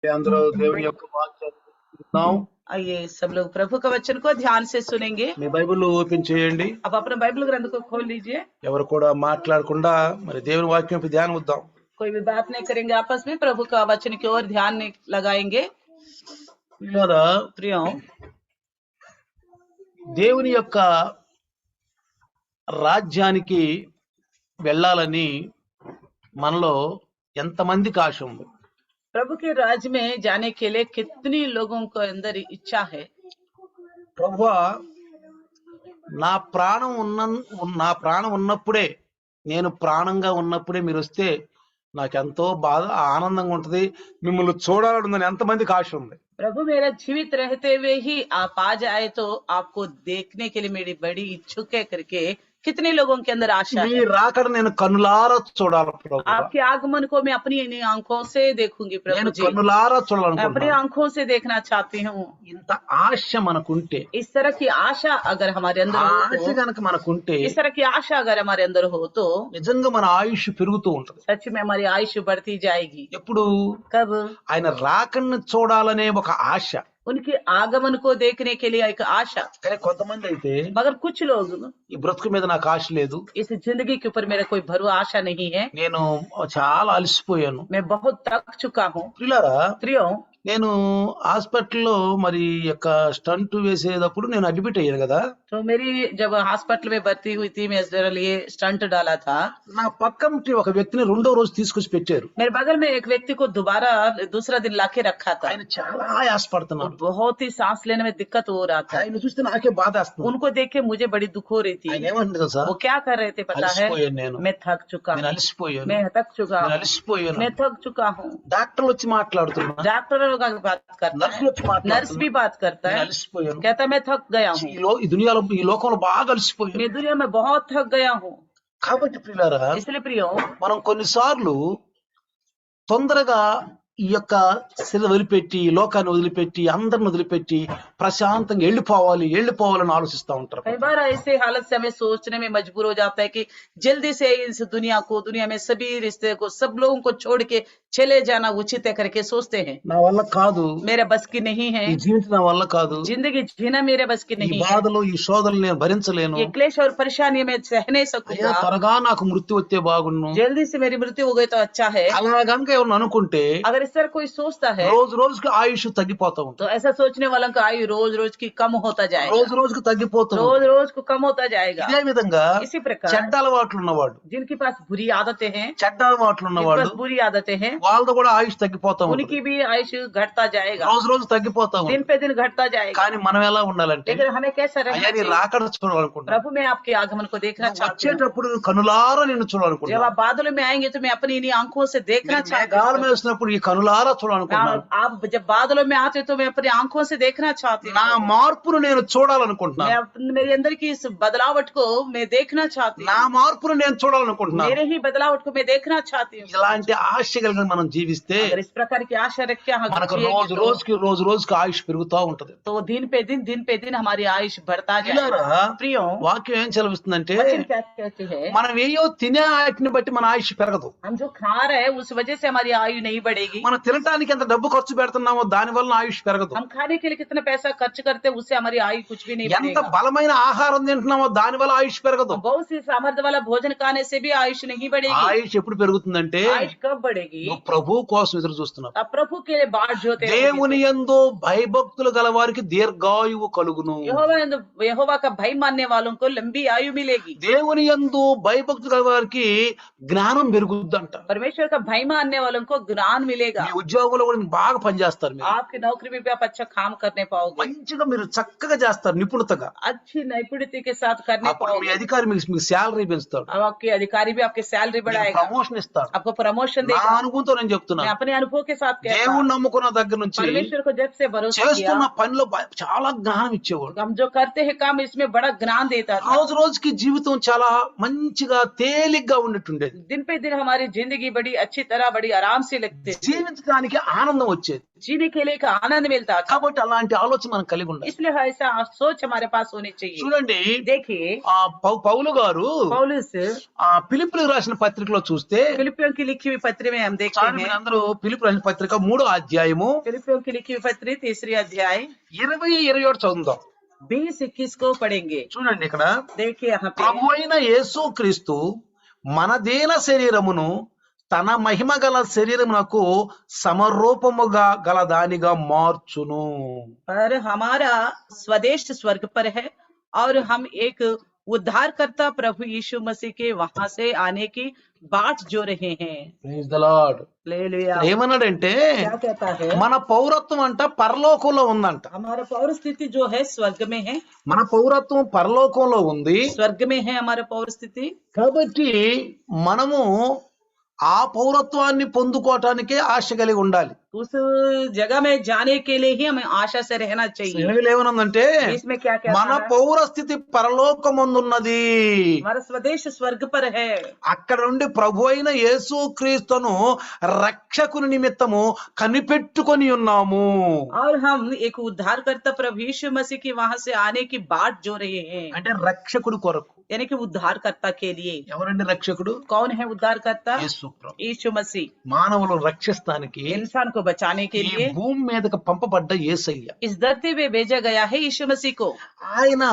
అందరూ దేవుని యొక్క వాక్యాన్ని విందాం. आइए सब लोग प्रभु का वचन को ध्यान से सुनेंगे। మీ బైబిల్ ఓపెన్ చేయండి. अब अपना बाइबल ग्रंथ को खोल लीजिए। ఎవరు కూడా మాట్లాడకుండా మరి దేవుని వాక్యంపై ధ్యానం ఇద్దాం. कोई भी बात नहीं करेंगे, आपस में प्रभु का वचन की ओर ध्यान लगाएंगे। प्रियो, దేవుని యొక్క రాజ్యానికి వెళ్ళాలని మనలో ఎంతమందికి ఆశ ఉంది? प्रभु के राज्य में जाने के लिए कितनी लोगों को अंदर इच्छा है? ప్రభువా, నా ప్రాణం ఉన్నప్పుడే, నేను ప్రాణంగా ఉన్నప్పుడే మీరు వస్తే నాకెంతో బాధ ఆనందంగా ఉంటది, మిమ్మల్ని చూడాలని ఎంతమందికి ఆశ ఉంది? प्रभु मेरा जीवित रहते हुए ही आप आ जाए तो आपको देखने के लिए मेरी बड़ी इच्छुक है करके कितने लोगों के अंदर आशा है? రాకడ నేను కన్నులారా చూడాలి ప్రభు. आपके आगमन को मैं अपनी आंखों से देखूंगी प्रभु जी। కన్నులారా मैं చూడాలనుకుంటున్నాను. अपनी आंखों से देखना चाहती हूँ। ఇంత ఆశ మనకుంటే, इस तरह की आशा अगर हमारे अंदर हो ఆశ तो, గనక మనకుంటే इस तरह की आशा अगर हमारे अंदर हो तो నిజంగా మన ఆయుష్ పెరుగుతూ ఉంటది. सच में हमारी आयुष बढ़ती जाएगी। ఎప్పుడు कब? ఆయన రాకడను చూడాలనే ఒక ఆశ. उनके आगमन को देखने के लिए एक आशा। కానీ కొంతమంది అయితే मगर कुछ लोग, ఈ బ్రతుకు మీద నాకు ఆశ లేదు, इस जिंदगी के ऊपर मेरा कोई भरोसा आशा नहीं है, నేను చాలా అలసిపోయాను. मैं बहुत थक चुका हूँ। ప్రియులారా, प्रियो, నేను హాస్పిటల్లో మరి యొక్క స్టంట్ వేసేటప్పుడు నేను అడ్మిట్ అయ్యాను కదా. तो मेरी जब हॉस्पिटल में भर्ती हुई थी, मैं मेरे लिए स्टंट डाला था। నా పక్కన ఒక వ్యక్తిని రెండో రోజు తీసుకొచ్చి పెట్టారు. मेरे बगल में एक व्यक्ति को दोबारा दूसरा दिन लाके रखा था। ఆయన చాలా ఆయాసపడుతున్నాడు. बहुत ही सांस लेने में दिक्कत हो रहा था। ఆయన చూస్తే నాకే బాధ వేస్తుంది. उनको देख के मुझे बड़ी दुख हो रही थी। ఆయన ఏమంటారు తెలుసా? वो क्या कर रहे थे पता है? అలసిపోయాను నేను, मैं थक चुका నేను हूँ, అలసిపోయాను, मैं थक चुका నేను हूँ, అలసిపోయాను. मैं थक चुका हूँ। డాక్టర్లు వచ్చి మాట్లాడుతున్నా, डॉक्टर का बात करता నర్సులు है, వచ్చి नर्स మాట్లాడుతున్నా, भी बात करता నేను है, అలసిపోయాను, कहता मैं थक गया हूँ, ఈ దునియాలో ఈ లోకంలో బాగా అలసిపోయాను. मैं दुनिया में बहुत थक गया हूँ। కాబట్టి ప్రియులారా, इसलिए प्रियो, మనం కొన్నిసార్లు తొందరగా ఈ యొక్క శరీరం వదిలిపెట్టి, లోకాన్ని వదిలిపెట్టి, అందరిని వదిలిపెట్టి ప్రశాంతంగా వెళ్ళిపోవాలని ఆలోచిస్తూ ఉంటారు. कई बार ऐसे हालत से हमें सोचने में मजबूर हो जाता है कि जल्दी से इस दुनिया में सभी रिश्ते को, सब लोगों को छोड़ के चले जाना उचित है करके सोचते हैं। నా వల్ల కాదు, मेरा बस की नहीं है, ఈ జీవితం నా వల్ల కాదు, जिंदगी जीना मेरे बस की ఈ नहीं है, బాధలు ఈ శోధనలు నేను భరించలేను, ये क्लेश और परेशानी में सह नहीं అయ్యా सकूंगा, త్వరగా నాకు మృత్యు వస్తే బాగుండు. जल्दी से मेरी मृत्यु हो गई तो अच्छा है। అలా గనుక ఎవరు అనుకుంటే अगर इस तरह कोई सोचता है రోజు రోజుకి ఆయుష్ తగ్గిపోతా ఉంటుంది. तो ऐसा सोचने वालों का आयु रोज रोज की कम होता जाएगा, రోజు రోజుకి తగ్గిపోతూ ఉంటుంది. रोज रोज को कम होता जाएगा। ఇదే విధంగా इसी प्रकार చెడ్డ అలవాట్లు ఉన్నవాడు, जिनके पास बुरी आदतें हैं, చెడ్డ అలవాట్లు जिनके ఉన్నవాడు, पास बुरी आदतें हैं, వాళ్ళతో కూడా ఆయుష్ తగ్గిపోతా ఉంటుంది. उनकी भी आयुष घटता जाएगा, రోజు రోజు తగ్గిపోతా दिन ఉంటుంది. पे दिन घटता जाएगा। కానీ మనం ఎలా ఉండాలంటే, लेकिन हमें कैसा रहना అయ్యా నీ चाहिए? రాకడ చూడాలనుకుంటున్నా, प्रभु मैं आपके आगमन को देखना चाहती हूँ। వచ్చేటప్పుడు కనులారా నిన్ను जब చూడాలనుకుంటున్నా, आप बादलों में आएंगे तो मैं अपनी इन्हीं आंखों से देखना चाहती మేఘాల మీద हूँ। వచ్చినప్పుడు ఈ కనులారా చూడాలనుకుంటున్నాను. आप जब बादलों में आते तो मैं अपनी आंखों से देखना चाहती నా हूँ। మార్పును నేను చూడాలనుకుంటున్నాను, मेरे अंदर की इस बदलावट को मैं देखना चाहती నా हूँ, మార్పును నేను చూడాలనుకుంటున్నాను. मेरे ही बदलावट को मैं देखना चाहती हूँ। ఇలాంటి ఆశ కలిగిన మనం జీవిస్తే अगर इस प्रकार की आशा रख के हम మనకు जिएंगे రోజు రోజుకి ఆయుష్ పెరుగుతూ ఉంటది. तो दिन पे दिन हमारी आयुष बढ़ता ఇలారా जाएगा। प्रियो, వాక్యం ఏం చదివిస్తుందంటే, वचन क्या कहते हैं? మనం ఏయో తినే వాటిని బట్టి మన ఆయుష్ పెరగదు. हम जो खा रहे हैं उस वजह से हमारी आयु नहीं बढ़ेगी। మనం తినటానికి ఎంత డబ్బు ఖర్చు పెడుతున్నామో దాని వల్ల ఆయుష్ పెరగదు. हम खाने के लिए कितना पैसा खर्च करते हैं उससे हमारी आयु कुछ भी नहीं ఎంత बढ़ेगा। బలమైన ఆహారం తింటున్నామో దాని వల్ల ఆయుష్ పెరగదు. बहुत सी सामर्थ्य वाला भोजन खाने से भी आयुष नहीं बढ़ेगी। ఆయుష్ ఎప్పుడు పెరుగుతుందంటే, आयुष कब बढ़ेगी? నువ్వు ప్రభు కోసం ఎదురు చూస్తున్నావు. अब प्रभु के लिए बाट जोते हैं। దేవుని యందు భయభక్తులు గల వారికి దీర్ఘాయువు కలుగును. यहोवा का भय मानने वालों को लंबी आयु मिलेगी। దేవుని యందు భయభక్తులు గల వారికి జ్ఞానం పెరుగుద్దంట. परमेश्वर का भय मानने वालों को ज्ञान मिलेगा। మీ ఉద్యోగంలో కూడా మీరు బాగా పనిచేస్తారు, మీరు आपकी नौकरी में भी आप अच्छा काम करने पाओगे, మంచిగా మీరు చక్కగా చేస్తారు, నిపుణతగా. अच्छी नैपुण्यता के साथ करने అప్పుడు మీ पाओगे। అధికారి మీకు శాలరీ పెంచుతాడు, अब आपके अधिकारी भी आपके सैलरी बढ़ाएगा, ప్రమోషన్ ఇస్తాడు. आपको प्रमोशन నా देगा। అనుభవంతో నేను చెప్తున్నా, मैं अपने अनुभव के साथ कहता हूं, దేవుణ్ణి నమ్ముకున్న దగ్గర నుంచి परमेश्वर को जब से भरोसा చేస్తున్న किया, పనిలో చాలా జ్ఞానం ఇచ్చేవాడు. हम जो करते हैं काम इसमें बड़ा ज्ञान देता था। రోజు రోజుకి జీవితం చాలా మంచిగా తేలిగ్గా ఉన్నట్టుండేది. दिन पे दिन हमारी जिंदगी बड़ी अच्छी तरह बड़ी आराम से लगती थी, జీవించడానికి ఆనందం వచ్చేది. जीने के लिए एक आनंद मिलता था। కాబట్టి అలాంటి ఆలోచన మనం కలిగి ఉండాలి. इसलिए ऐसा सोच हमारे पास होनी चाहिए। చూడండి, देखिए పౌలు గారు पौलुस ఫిలిప్పీయులకు రాసిన పత్రికలో చూస్తే, फिलिपियों की लिखी हुई पत्री में हम देखते చాలు हैं, మీరందరూ ఫిలిప్పీ రాసిన పత్రిక 3వ అధ్యాయము फिलिपियों की लिखी हुई पत्री 3 अध्याय 20-27 చదువుదాం. 20-21 को पढ़ेंगे। చూడండి, ఇక్కడ देखिए यहाँ पे ప్రభు అయిన యేసు క్రీస్తు మన దీన శరీరమును తన మహిమ గల శరీరమునకు సమరూపముగా గల దానిగా మార్చును. पर हमारा स्वदेश स्वर्ग पर है और हम एक उद्धारकर्ता प्रभु यीशु मसीह के वहां से आने की बाट जो रहे हैं। Praise the lord. हालेलुया। ఏమన్నాడంటే, क्या कहता है? మన పౌరత్వం అంట పరలోకంలో ఉందంట. हमारा पौर स्थिति जो है स्वर्ग में है, మన పౌరత్వం పరలోకంలో ఉంది. स्वर्ग में है हमारा पौर स्थिति। కాబట్టి మనము ఆ పౌరత్వాన్ని పొందుకోవటానికే ఆశ కలిగి ఉండాలి. उस जगह में जाने के लिए ही हमें आशा से रहना चाहिए। తెలుగులో ఏమనుందంటే, इसमें क्या మన कहता है? పౌర స్థితి పరలోకమందున్నది. हमारा स्वदेश स्वर्ग पर है। అక్కడ నుండి ప్రభు అయిన యేసు క్రీస్తును రక్షకుని నిమిత్తము కనిపెట్టుకొని ఉన్నాము. और हम एक उद्धारकर्ता प्रभु यीशु मसीह की वहां से आने की बाट जो रहे हैं, అంటే రక్షకుడు కొరకు. यानी कि उद्धारकर्ता के लिए। ఎవరండి రక్షకుడు? कौन है उद्धारकर्ता? యేసు ప్రభు. यीशु मसीह మానవులు రక్షిస్తానికి इंसान को बचाने के ఈ लिए భూమి మీదకి పంపబడ్డ యేసయ్య. इस धरती में भेजा गया है यीशु मसीह को। ఆయన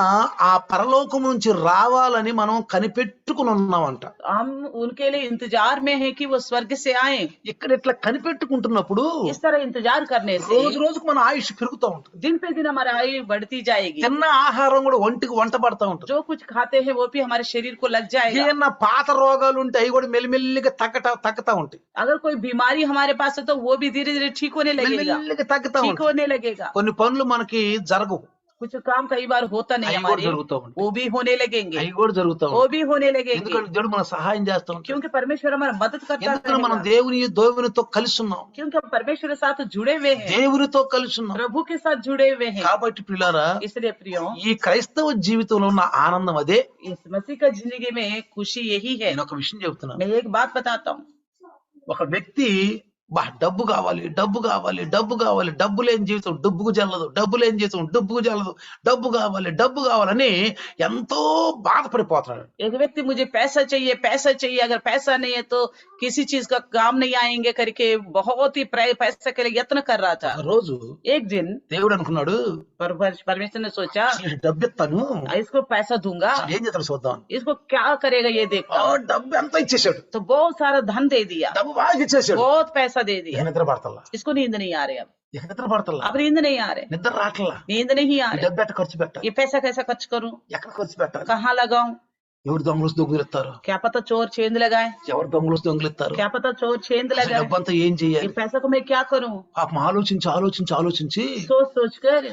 ఆ పరలోకం నుంచి రావాలని మనం కనిపెట్టుకుని ఉన్నామంట. हम उनके लिए इंतजार में है कि वो स्वर्ग से आए। ఇక్కడ ఇట్లా కనిపెట్టుకుంటున్నప్పుడు इस तरह इंतजार करने से రోజు రోజుకు మన ఆయుష్ పెరుగుతూ ఉంటుంది. दिन पे दिन हमारी आयु बढ़ती जाएगी। తిన్న ఆహారం కూడా ఒంటికి వంట పడతా ఉంటుంది. जो कुछ खाते हैं वो भी हमारे शरीर को लग जाएगा। ఏమన్నా పాత రోగాలు ఉంటే అవి కూడా మెల్లిమెల్లిగా తగ్గుతా ఉంటాయి. अगर कोई बीमारी हमारे पास है तो वो भी धीरे धीरे ठीक होने लगेगा, మెల్లిమెల్లిగా తగ్గుతా ठीक ఉంటాయి. होने लगेगा। కొన్ని పనులు మనకి జరగవు, कुछ काम कई बार होता नहीं అవి కూడా हमारे, జరుగుతూ ఉంటాయి. वो भी होने लगेंगे, అవి కూడా జరుగుతూ वो ఉంటాయి. भी होने लगेंगे। ఎందుకంటే దేవుడు మన సహాయం చేస్తూ ఉంటాడు. क्योंकि परमेश्वर हमारा मदद करता ఎందుకంటే మనం है, దేవునితో కలిసి ఉన్నాం. क्योंकि हम परमेश्वर के साथ जुड़े हुए हैं, దేవునితో కలిసి ఉన్నాం. प्रभु के साथ जुड़े हुए हैं। కాబట్టి ప్రియులారా, इसलिए प्रियो, ఈ క్రైస్తవ జీవితంలో ఉన్న ఆనందం అదే. इस मसीह का जिंदगी में खुशी यही है। నేను ఒక విషయం చెప్తున్నాను. मैं एक बात बताता हूँ। ఒక వ్యక్తి డబ్బు కావాలి, డబ్బు కావాలి, డబ్బు కావాలి, డబ్బు లేని జీవితం డబ్బుకు జల్లదు, డబ్బు లేని జీవితం డబ్బుకు జల్లదు, డబ్బు కావాలి, డబ్బు కావాలని ఎంతో బాధపడిపోతున్నాడు. एक व्यक्ति मुझे पैसा चाहिए, अगर पैसा नहीं है तो किसी चीज का काम नहीं आएंगे करके बहुत ही पैसे के लिए यत्न कर रहा था। రోజు एक दिन దేవుడు అనుకున్నాడు, परमेश्वर ने सोचा డబ్బు ఇస్తాను, इसको पैसा दूंगा, ఏం చేస్తాడు చూద్దాం. इसको क्या करेगा ये देखता हूं। డబ్బు ఎంత ఇచ్చేసాడు, तो बहुत सारा धन दे दिया, డబ్బు బాగా ఇచ్చేసాడు. बहुत पैसा दे दिया। నిద్ర పడతల్లా, इसको नींद नहीं आ रही, ఇక నిద్ర పడతల్లా, अब नींद नहीं आ रहे, నిద్ర రావట్లా. नींद नहीं आ ఈ रही। డబ్బు ఎట్ట ఖర్చు పెట్టాలి, ये पैसा कैसा खर्च करूं, ఎక్కడ ఖర్చు పెట్టాలి, कहाँ लगाऊं, ఎవరు దొంగలు దొంగిలిస్తారు, क्या पता चोर छेंद लगाए, ఎవరు దొంగలు దొంగిలిస్తారు, क्या पता चोर छेंद लगाए। డబ్బు అంతా ఏం ये చెయ్యాలి. पैसा को मैं क्या करूं, పాపం ఆలోచించి सोच कर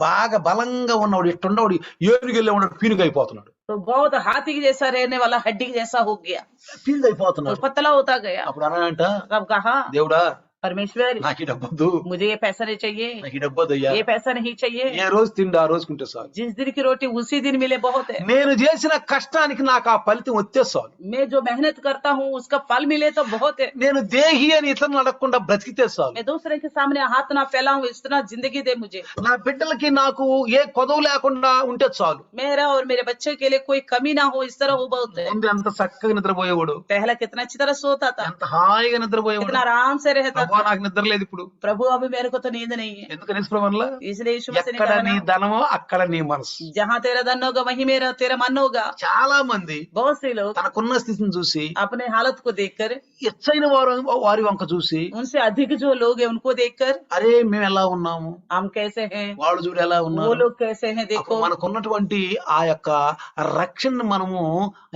బాగా బలంగా ఉన్నవాడు ఇట్టుండవాడు ఏనుగెళ్ళే ఉన్నాడు పీనుగు అయిపోతున్నాడు. तो बहुत हाथी जैसा रहने वाला हड्डी जैसा हो गया, పీనుగు तो అయిపోతున్నాడు. पतला होता गया। అప్పుడు అన్నాడంట, तब कहा దేవుడా परमेश्वर నాకు ఈ డబ్బొద్దు, मुझे ये पैसा नहीं चाहिए, నాకు ఈ డబ్బొద్దయ్యా, ये पैसा नहीं चाहिए। ఏ రోజు తిండి ఆ రోజుకుంటే చాలు, जिस दिन की रोटी उसी दिन मिले बहुत है। నేను చేసిన కష్టానికి నాకు ఆ ఫలితం వచ్చే చాలు, मैं जो मेहनत करता हूँ उसका फल मिले तो बहुत है। నేను దేహి అని ఇతరులను అడగకుండా బ్రతికితే చాలు, मैं दूसरे के सामने हाथ ना फैलाऊं, इस तरह जिंदगी दे मुझे। నా బిడ్డలకి నాకు ఏ కొదవ లేకుండా ఉంటే చాలు. मेरा और मेरे बच्चे के लिए कोई कमी ना हो, इस तरह हो बहुत है। ముందు ఎంత చక్కగా నిద్రపోయేవాడు, पहला कितना अच्छी तरह सोता था, ఎంత హాయిగా నిద్రపోయేవాడు. कितना आराम से रहता ప్రభా था। నాకు నిద్ర లేదు ఇప్పుడు. प्रभु अभी मेरे को तो नींद नहीं है, ఎందుకని ప్రభా, इसलिए यीशु मसीह ने ఎక్కడ कहा నీ ना, ధనమో అక్కడ నీ మనసు. जहाँ तेरा धन होगा वहीं मेरा तेरा मन होगा। చాలా మంది बहुत से लोग తనకున్న స్థితిని చూసి, अपने हालत को देखकर, ఎచ్చైన వారి వంక చూసి, उनसे अधिक जो लोग हैं उनको देखकर, అరే మేము ఎలా ఉన్నాము, हम कैसे हैं, వాళ్ళు చూడు ఎలా वो ఉన్నారు. लोग कैसे हैं, देखो। అప్పుడు మనకున్నటువంటి ఆ యొక్క రక్షణను మనము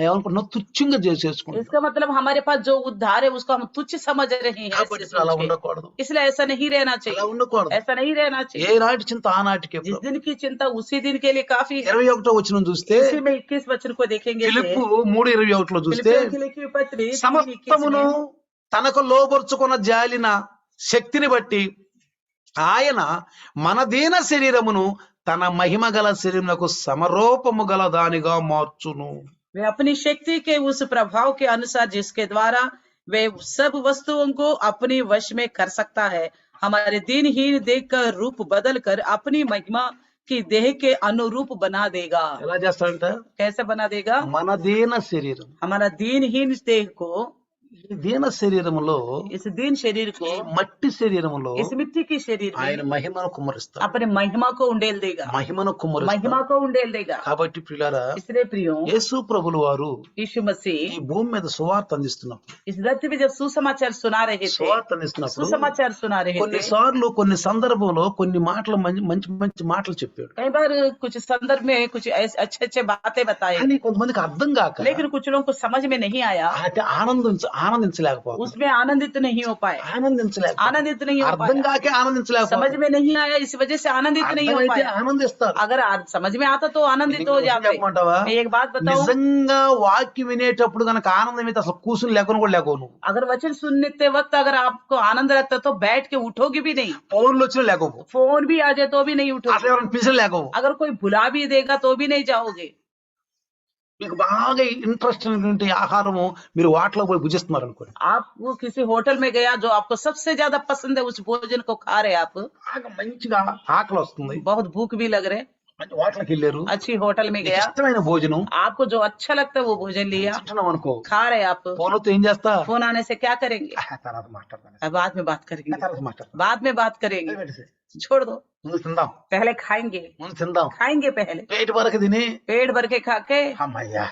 ఏమనుకుంటున్నాం, తుచ్చంగా చేసుకుంటాం. इसका मतलब हमारे पास जो उद्धार है उसको हम तुच्छ समझ रहे हैं, కాబట్టి ऐसे ఇప్పుడు అలా सोच के। ఉండకూడదు, इसलिए ऐसा नहीं रहना అలా चाहिए, ఉండకూడదు. ऐसा नहीं रहना ఏ चाहिए। నాటి చింత ఆనాటికే. जिस दिन की चिंता उसी दिन के लिए काफी है। 21వ వచనం చూస్తే, इसी में 21 वचन को देखेंगे। ఫిలిప్పు 3:21లో చూస్తే, फिलिप्पियों की लिखी हुई पत्री 3:21 సమస్తమును में, తనకు లోబర్చుకున్న జాలిన శక్తిని బట్టి ఆయన మన దీన శరీరమును తన మహిమ గల శరీరమునకు సమరూపము గల దానిగా మార్చును. वे अपनी शक्ति के उस प्रभाव के अनुसार जिसके द्वारा वे सब वस्तुओं को अपने वश में कर सकता है, हमारे दिनहीन देह का रूप बदल कर अपनी महिमा की देह के अनुरूप बना देगा। ఎలా చేస్తాడంట? कैसे बना देगा? మన దీన శరీరం, हमारा दिनहीन देह को, ఈ దీన శరీరములో, इस दीन शरीर को, ఈ మట్టి శరీరములో इस मिट्टी के शरीर ఆయన में మహిమను కుమ్మరిస్తాడు. अपने महिमा को उंडेल देगा, మహిమను కుమ్మరిస్తాడు. महिमा को उंडेल देगा। కాబట్టి ప్రియులారా, इसलिए प्रियो, యేసు ప్రభులు వారు यीशु मसीह ఈ భూమి మీద సువార్త అందిస్తున్నప్పుడు, इस धरती में जब सुसमाचार सुना रहे थे, సువార్త అందిస్తున్నప్పుడు सुसमाचार सुना रहे थे, కొన్నిసార్లు కొన్ని సందర్భంలో కొన్ని మాటలు మంచి మంచి మాటలు చెప్పాడు. कई बार कुछ संदर्भ में कुछ अच्छे अच्छे बातें बताए, కానీ కొంతమందికి అర్థం కాక लेकिन कुछ लोगों को समझ में नहीं आया, అంటే ఆనందించలేకపోతారు. उसमें आनंदित नहीं हो पाए, आनंदित नहीं हो అర్థం पाए, కాకే ఆనందించలేకపోతారు. समझ में नहीं आया, इस वजह से आनंदित नहीं हो అర్థమైతే पाए। ఆనందిస్తారు. अगर समझ में आता तो आनंदित हो जाते। చెప్పమంటావా? मैं एक बात बताऊं, నిజంగా వాక్యం వినేటప్పుడు కనుక ఆనందం అయితే అసలు కూర్చుని లేకుండా కూడా లేకవు. నువ్వు अगर वचन सुनते वक्त अगर आपको आनंद लगता तो बैठ के उठोगे भी नहीं, ఫోన్లు వచ్చినా లేకపో, फोन भी आ जाए तो भी नहीं అసలు उठोगे, ఎవరైనా పిలిచిన లేకపో. अगर कोई बुला भी देगा तो भी नहीं जाओगे। మీకు బాగా ఇంట్రెస్ట్ అయినటువంటి ఆహారము మీరు వాటిలో పోయి భుజిస్తున్నారు అనుకోండి, आप वो किसी होटल में गया जो आपको सबसे ज्यादा पसंद है, उस भोजन को खा रहे आप, బాగా మంచిగా ఆకలి వస్తుంది, बहुत भूख भी लग रहे, మంచి వాటిలోకి వెళ్ళారు, अच्छी होटल में మీకు गया, ఇష్టమైన భోజనం आपको जो अच्छा लगता है वो भोजन लिया, తింటున్నాం అనుకో, खा रहे आप, ఫోన్తో ఏం చేస్తా? फोन आने से क्या करेंगे? తర్వాత మాట్లాడతాను, अब बाद में बात करेंगे, తర్వాత మాట్లాడతాను, बाद में बात करेंगे, छोड़ दो, ముందు తిందాం, पहले खाएंगे, ముందు తిందాం, खाएंगे पहले, పేట వరకు తిని पेट भर के खा के అమ్మయ్యా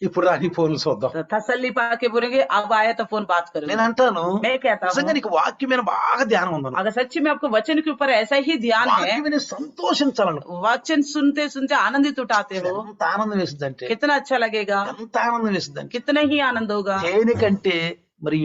ఇప్పుడు రాని ఫోన్లు చూద్దాం. तसल्ली पाके बोलेंगे अब आया तो फोन बात करो। నేను అంటాను, मैं कहता నిజంగా हूँ, నీకు వాక్యం మీద బాగా ధ్యానం ఉందన్న, अगर सच्ची में आपको वचन के ऊपर ऐसा ही ध्यान है, వాక్యం విని సంతోషించాలను. वचन सुनते सुनते आनंदित उठाते हो, ఎంత ఆనందం వేసిందంటే, कितना अच्छा लगेगा, ఎంత ఆనందం వేసిందంటే, कितना ही आनंद होगा। దేనికంటే మరి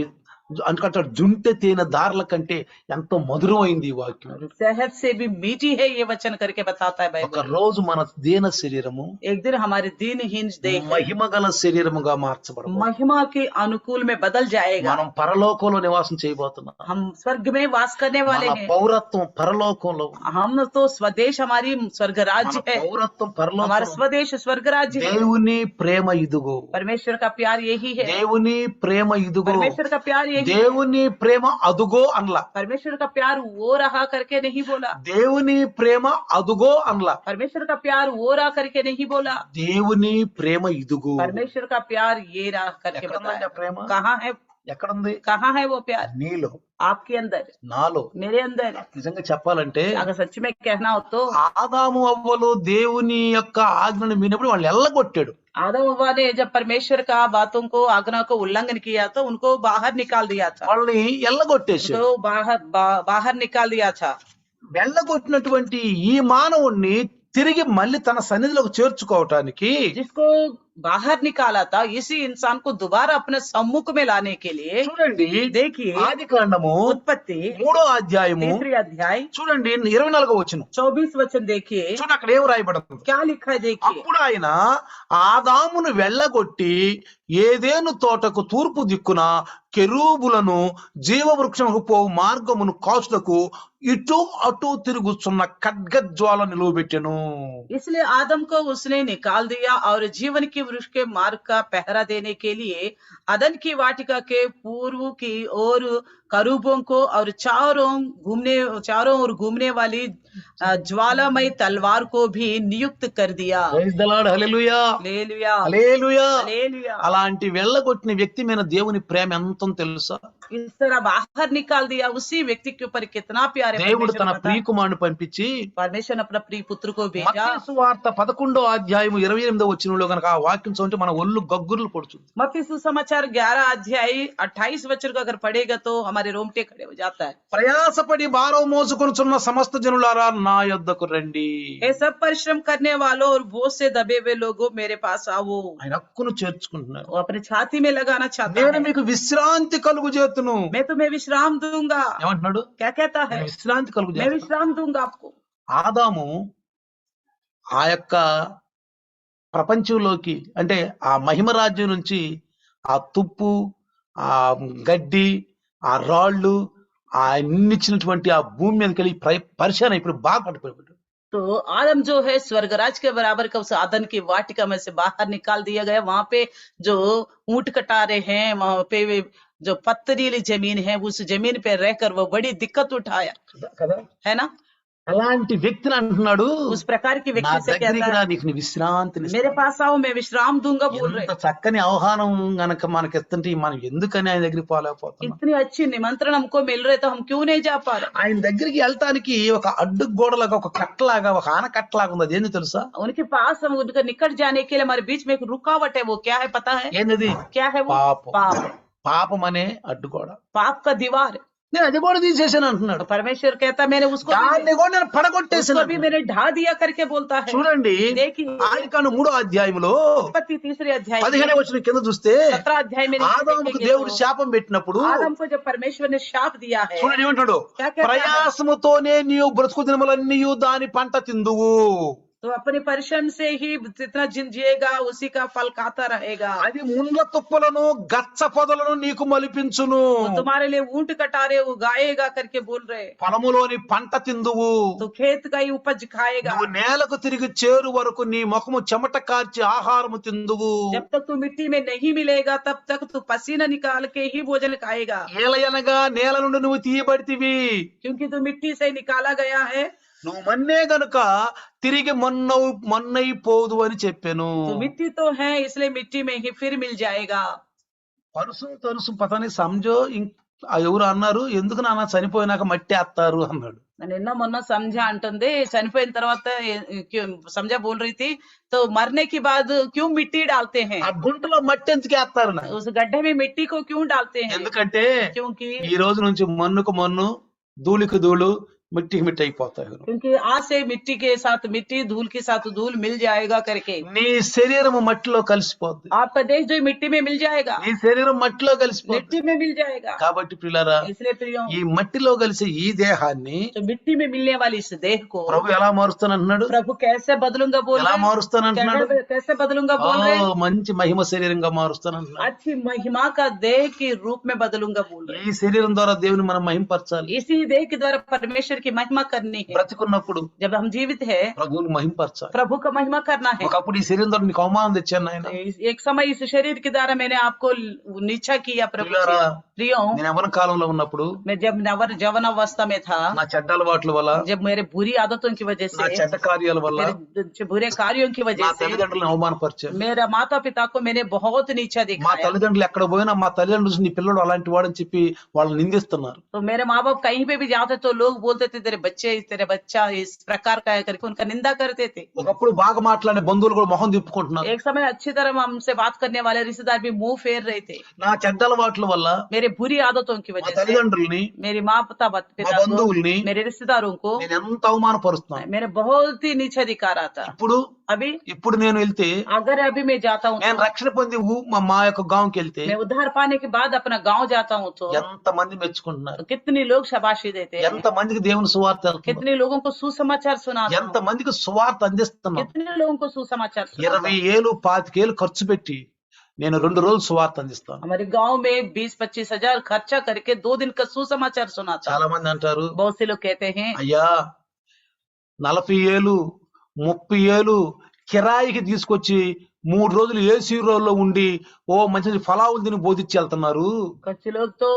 అంటాడు జుంటె తేనె దారుల కంటే ఎంతో మధురం అయింది ఈ వాక్యం. शहद से भी मीठी है ये वचन करके बताता है ఒక बाइबल। రోజు మన దీన శరీరము एक दिन हमारे दीनहीन देह మహిమ గల శరీరముగా మార్చబడదు. महिमा के अनुकूल में बदल जाएगा। మనం పరలోకంలో నివాసం చేయబోతున్నాం. हम स्वर्ग में वास करने वाले మన हैं। పౌరత్వం పరలోకంలో, हम तो स्वदेश हमारी स्वर्ग మన राज्य है, పౌరత్వం हमारा పరలోకం. स्वदेश स्वर्ग राज्य है। దేవుని ప్రేమ ఇదుగో, परमेश्वर का प्यार यही है, దేవుని ప్రేమ ఇదుగో, परमेश्वर का प्यार यही है। దేవుని ప్రేమ అదుగో అనలా, परमेश्वर का प्यार वो रहा करके नहीं बोला, దేవుని ప్రేమ అదుగో అనలా, परमेश्वर का प्यार वो रहा करके नहीं बोला, దేవుని ప్రేమ ఇదుగో. परमेश्वर का प्यार ये रहा करके ఎక్కడుందండి ఆ बताया। ప్రేమ? कहाँ है, ఎక్కడుంది? कहाँ है वो प्यार? నీలో, आपके अंदर, నాలో. मेरे अंदर। నిజంగా చెప్పాలంటే अगर सच में कहना हो तो ఆదాము అవ్వలు దేవుని యొక్క ఆజ్ఞను విన్నప్పుడు వాళ్ళు ఎల్లగొట్టాడు. आदम हव्वा ने जब परमेश्वर का बातों को आज्ञा को उल्लंघन किया तो उनको बाहर निकाल दिया था, వాళ్ళని ఎల్లగొట్టేశాడు. तो बाहर निकाल दिया था। వెళ్ళగొట్టినటువంటి ఈ మానవుణ్ణి తిరిగి మళ్ళీ తన సన్నిధిలోకి చేర్చుకోవటానికి जिसको बाहर निकाला था, इसी इंसान को दोबारा अपने सम्मुख में लाने के लिए, చూడండి, देखिए ఆది కాండము उत्पत्ति 3వ అధ్యాయము तीसरी अध्याय చూడండి 24వ వచనం 24 वचन देखिए, చూడండి, అక్కడ ఏం రాయబడింది? क्या लिखा है देखिए। అప్పుడు ఆయన ఆదామును వెళ్ళగొట్టి ఏదేను తోటకు తూర్పు దిక్కున కెరూబులను జీవవృక్షముకు పోవు మార్గమును కాచుటకు ఇటు అటు తిరుగుచున్న ఖడ్గజ్వాల నిలువబెట్టెను. इसलिए आदम को उसने निकाल दिया और जीवन की वृक्ष के मार्ग का पहरा देने के लिए अदन की वाटिका के पूर्व की ओर करूबों को और चारों ओर घूमने वाली ज्वालामय तलवार को भी नियुक्त कर दिया। Praise the lord, hallelujah, hallelujah, hallelujah. Hallelujah. అలాంటి వెళ్ళగొట్టిన వ్యక్తి మీద దేవుని ప్రేమ ఎంతో తెలుసా? इस तरह बाहर निकाल दिया उसी व्यक्ति के ऊपर कितना प्यार है। దేవుడు తన परमेश्वर ప్రియ కుమారుని పంపించి परमेश्वर ने अपना प्रिय पुत्र को भेजा। మత్తయి సువార్త 11వ అధ్యాయము 28వ వచనంలో గనక ఆ వాక్యం చదివితే మన ఒళ్ళు గగ్గుర్లు పడుతుంది. मत्ती सुसमाचार 11 अध्याय 28 वचन को अगर पढ़ेगा तो हमारे रोंगटे खड़े हो जाता है। ప్రయాసపడి భారం మోసుకొనుచున్న సమస్త జనులారా నా యొద్దకు రండి. ये सब परिश्रम करने वालों और बोझ से दबे हुए लोगों मेरे पास आओ। ఆయన హక్కును చేర్చుకుంటున్నారు. वो अपने छाती में लगाना चाहता నేను है। మీకు విశ్రాంతి కలుగు చేతును. मैं तुम्हें विश्राम दूंगा। ఏమంటున్నాడు? क्या कहता है? నేను విశ్రాంతి కలుగు मैं చేస్తాను. विश्राम दूंगा आपको। ఆదాము ఆ యొక్క ప్రపంచంలోకి అంటే ఆ మహిమ రాజ్యం నుంచి ఆ తుప్పు, ఆ గడ్డి, ఆ రాళ్ళు, ఆ అన్నిచ్చినటువంటి ఆ భూమి మీదకి వెళ్ళి పరిశాన ఇప్పుడు బాగా పడిపోయాడు. तो आदम जो है स्वर्गराज के बराबर का उस आदन की वाटिका में से बाहर निकाल दिया गया। वहां पे जो ऊंट कटा रहे हैं, वहां पे जो पथरीली जमीन है उस जमीन पे रहकर वो बड़ी दिक्कत उठाया, కదా है ना। అలాంటి వ్యక్తిని అంటున్నాడు, उस प्रकार की నా व्यक्ति से దగ్గరికి कहता రా, है నీకు నీ విశ్రాంతిని मेरे ఇస్తాను. पास आओ मैं विश्राम दूंगा बोल रहे। ఎంత చక్కని ఆహ్వానం గనక మనకి ఇస్తుంటే మనం ఎందుకని ఆయన దగ్గరికి పోలేకపోతున్నాం? इतनी अच्छी निमंत्रण हमको मिल रहे तो हम क्यों नहीं जा पा रहे। ఆయన దగ్గరికి వెళ్తానికి ఒక అడ్డు గోడలాగా, ఒక కట్టలాగా, ఒక ఆనకట్టలాగా ఉంది. అదేంటి తెలుసా? उनके पास हम उनका निकट जाने के लिए हमारे बीच में एक रुकावट है, वो क्या है पता है? ఏంటది? क्या है वो? పాపం. पाप, పాపం అనే అడ్డుగోడ. पाप का दीवार। నేను అది కూడా తీసేసాను అంటున్నాడు. तो परमेश्वर कहता मैंने उसको దాన్ని కూడా నేను పడగొట్టేసాను. भी मैंने ढा दिया करके बोलता है। చూడండి, देखिए ఆదికాండం 3వ అధ్యాయంలో उत्पत्ति 3 अध्याय 15వ వచనం కింద చూస్తే 17 अध्याय में ఆదాముకు దేవుడు శాపం పెట్టినప్పుడు आदम को जब परमेश्वर ने शाप दिया है, చూడండి ఏమంటాడు? क्या कहता है? ప్రయాసముతోనే నీవు బ్రతుకు దినములన్నీ దాని పంట తిందువు. तो अपने परिश्रम से ही जितना जिन जिएगा उसी का फल खाता रहेगा। అది ముండ్ల తుప్పలను గచ్చ పొదలను నీకు మలిపించును. वो तुम्हारे लिए ऊंट कटारे उगाएगा करके बोल रहे। పొలములోని పంట తిందువు. तो खेत का ही उपज खाएगा। నువ్వు నేలకు తిరిగి చేరు వరకు నీ ముఖము చెమట కార్చి ఆహారము తిందువు. जब तक तू मिट्टी में नहीं मिलेगा तब तक तू पसीना निकाल के ही भोजन खाएगा, ఏలయనగా నేల నుండి నువ్వు తీయబడితివి. क्योंकि तू मिट्टी से निकाला गया है। నువ్వు మన్నే గనుక తిరిగి మన్నైపోదు అని చెప్పాను. तो मिट्टी तो है इसलिए मिट्टी में ही फिर मिल जाएगा। తరుసు పతని సంజో ఎవరు అన్నారు, ఎందుకు నాన్న చనిపోయినాక మట్టి వేస్తారు అన్నాడు. నిన్న మొన్న సంధ్య అంటుంది చనిపోయిన తర్వాత సంధ్య బోల్ रही थी तो मरने के बाद क्यों मिट्टी डालते हैं, ఆ గుంటలో మట్టి ఎందుకు వేస్తారు నా? उस गड्ढे में मिट्टी को क्यों डालते हैं? ఎందుకంటే क्योंकि ఈ రోజు నుంచి మన్నుకు మన్ను, ధూళికి ధూళు, మిట్టికి మిట్టి అయిపోతాయి. क्योंकि आज से मिट्टी के साथ मिट्टी, धूल के साथ धूल मिल जाएगा करके। నీ శరీరము మట్టిలో కలిసిపోద్ది. आपका देश जो मिट्टी में मिल जाएगा, నీ శరీరం మట్టిలో కలిసిపోద్ది. मिट्टी में मिल जाएगा। కాబట్టి ప్రియులారా, इसलिए प्रियो ఈ మట్టిలో కలిసి ఈ దేహాన్ని तो मिट्टी में मिलने वाली इस देह को ప్రభు ఎలా మారుస్తానంటున్నాడు? प्रभु कैसे बदलूंगा बोल ఎలా रहे, మారుస్తానంటున్నాడు? कैसे बदलूंगा बोल रहे, మంచి మహిమ శరీరంగా మారుస్తానంటున్నాడు. अच्छी महिमा का देह के रूप में बदलूंगा बोल रहे। ఈ శరీరం ద్వారా దేవుని మనం మహిమపరచాలి. इसी देह के द्वारा परमेश्वर की महिमा करनी है। బ్రతికున్నప్పుడు जब हम जीवित है ప్రభువుని మహిమపరచాలి. प्रभु का महिमा करना है। ఒకప్పుడు ఈ శరీరం ద్వారా నీకు అవమానం తెచ్చాను ఆయన. एक समय इस शरीर के द्वारा मैंने आपको नीचा किया प्रभु जी। ప్రియులారా, प्रियो నేను యవ్వన కాలంలో ఉన్నప్పుడు मैं जब जवन अवस्था में था, నా చెడ్డ అలవాట్ల వల్ల, जब मेरे बुरी आदतों की वजह నా से, చెడ్డ కార్యాల వల్ల मेरे बुरे कार्यों की నా वजह से తల్లిదండ్రులను అవమానపరిచాను. मेरा माता पिता को मैंने बहुत नीचा మా दिखाया। తల్లిదండ్రులు ఎక్కడ పోయినా మా తల్లిదండ్రులు చూసి నీ పిల్లడు అలాంటి వాడని చెప్పి వాళ్ళు నిందిస్తున్నారు. तो मेरे माँ बाप कहीं पे भी जाते तो लोग बोलते थे तेरे बच्चा इस प्रकार का है करके उनका निंदा करते थे। ఒకప్పుడు బాగా మాట్లాడే బంధువులు కూడా మొహం తిప్పుకుంటున్నారు. एक समय अच्छी तरह हमसे बात करने वाले रिश्तेदार भी मुंह फेर रहे थे। నా చెడ్డ అలవాట్ల వల్ల मेरे बुरी आदतों की మా वजह से తల్లిదండ్రుల్ని, मेरी माँ पिता మా पिता को, బంధువుల్ని मेरे रिश्तेदारों को నేను ఎంత అవమానపరుస్తున్నాను. मैंने बहुत ही नीचा दिखा रहा था। अभी ఇప్పుడు నేను వెళ్తే, अगर अभी मैं जाता हूँ నేను రక్షణ పొంది మా యొక్క గాంకి వెళ్తే मैं उद्धार पाने के बाद अपना गांव जाता हूँ तो ఎంత మంది మెచ్చుకుంటున్నారు, कितने लोग शाबाशी देते हैं, ఎంత మందికి దేవుని సువార్త వెళ్తుంది, कितने लोगों को सुसमाचार सुनाता ఎంత हूँ, మందికి సువార్త అందిస్తున్నాం. कितने लोगों को सुसमाचार सुनाता 20 हूँ। ఏళ్ళు 25 ఏళ్ళు ఖర్చు పెట్టి నేను 2 రోజులు సువార్త అందిస్తాను. हमारे गांव में 20-25 हजार खर्चा करके 2 दिन का सुसमाचार सुनाता। చాలా మంది అంటారు, बहुत से लोग कहते हैं అయ్యా 40 ఏళ్ళు 30 ఏళ్ళు కిరాయికి తీసుకొచ్చి 3 రోజులు ఏసీ రోల్లో ఉండి మంచి ఫలావులు తిని బోధించి వెళ్తున్నారు. कुछ लोग तो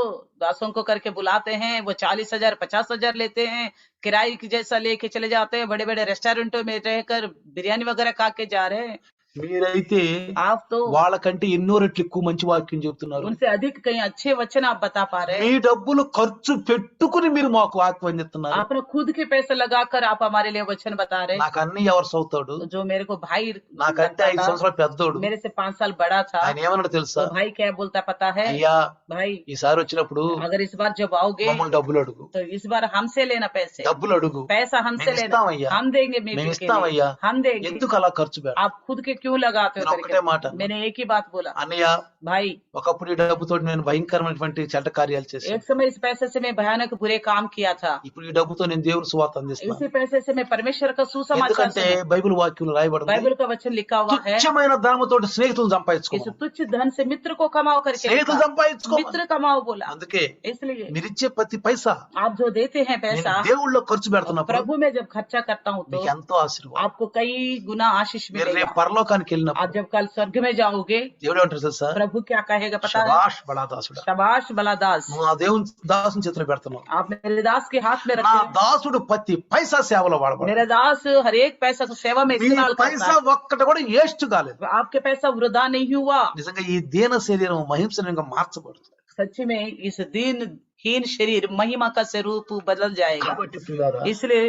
दासों को करके बुलाते हैं, वो 40,000 50,000 लेते हैं, किराए की जैसा लेके चले जाते हैं, बड़े बड़े रेस्टोरेंटों में रहकर बिरयानी वगैरह खा के जा रहे हैं। మీరైతే आप तो వాళ్ళకంటే ఎన్నో రెట్లు ఎక్కువ మంచి వాక్యం చెప్తున్నారు. उनसे अधिक कहीं अच्छे वचन आप बता पा रहे మీ हैं। డబ్బులు ఖర్చు పెట్టుకుని మీరు మాకు వాక్యం అందిస్తున్నారు. आपने खुद के पैसे लगाकर आप हमारे लिए वचन बता रहे हैं। నాకు అన్ని ఎవరు సౌతాడు, तो जो मेरे को भाई నాకంటే 5 लगता था, సంవత్సరాలు పెద్దోడు, मेरे से 5 साल बड़ा था, ఆయన ఏమన్నాడు తెలుసా? तो भाई क्या बोलता पता है? అయ్యా भाई ఈసారి వచ్చినప్పుడు अगर इस बार जब आओगे మమ్మల్ని డబ్బులు అడుగు, तो इस बार हमसे लेना पैसे, డబ్బులు అడుగు, पैसा हमसे మేము लेना, ఇస్తామయ్యా, हम देंगे మేము मीटिंग के ఇస్తామయ్యా, लिए, हम देंगे। ఎందుకు అలా ఖర్చు పెడతావు? आप खुद के क्यों लगाते हो నేను ఒకటే మాట, करके मैंने एक ही बात बोला, అన్నయ్య भाई ఒకప్పుడు ఈ డబ్బుతో నేను భయంకరమైనటువంటి చెడ్డ కార్యాలు చేశాను, एक समय इस पैसे से मैं भयानक बुरे काम किया था, ఇప్పుడు ఈ డబ్బుతో నేను దేవుని సువార్త అందిస్తాను. इसी पैसे से मैं परमेश्वर का सुसमाचार ఎందుకంటే सुना। బైబిల్ వాక్యంలో రాయబడింది, बाइबल का वचन लिखा हुआ है, తుచ్చమైన ధనముతో స్నేహితులు సంపాదించుకో, इस तुच्छ धन से मित्र को कमाओ करके స్నేహితులు लिखा। సంపాదించుకో. मित्र कमाओ बोला। అందుకే इसलिए మీరిచ్చే ప్రతి పైసా आप जो देते हैं నేను पैसा దేవుళ్ళో ఖర్చు పెడుతున్నప్పుడు प्रभु में जब खर्चा करता हूँ तो మీకు ఎంతో ఆశీర్వాదం. आपको कई गुना आशीष మీరు मिलेगा। రేపు పరలోక పరలోకానికి आप వెళ్ళినప్పుడు जब कल स्वर्ग में जाओगे దేవుడు ఏమంటారు తెలుసా? प्रभु क्या कहेगा पता है? శబాష్ బడా దాసుడా, शाबाश भला दास, నువ్వు ఆ దేవుని దాసుని చేతిలో పెడుతున్నావు. आप मेरे दास के हाथ में నా रखते हैं. దాసుడు ప్రతి పైసా సేవలో వాడబడు. मेरा दास हर एक पैसा को सेवा में మీ इस्तेमाल करता పైసా है. ఒక్కటి కూడా వేస్ట్ కాలేదు. आपके पैसा वृधा नहीं हुआ. నిజంగా ఈ దీన శరీరం మహింసనంగా మార్చబడుతుంది. सच्ची में इस दीनहीन शरीर महिमा का स्वरूप बदल जाएगा. కాబట్టి ప్రియులారా, इसलिए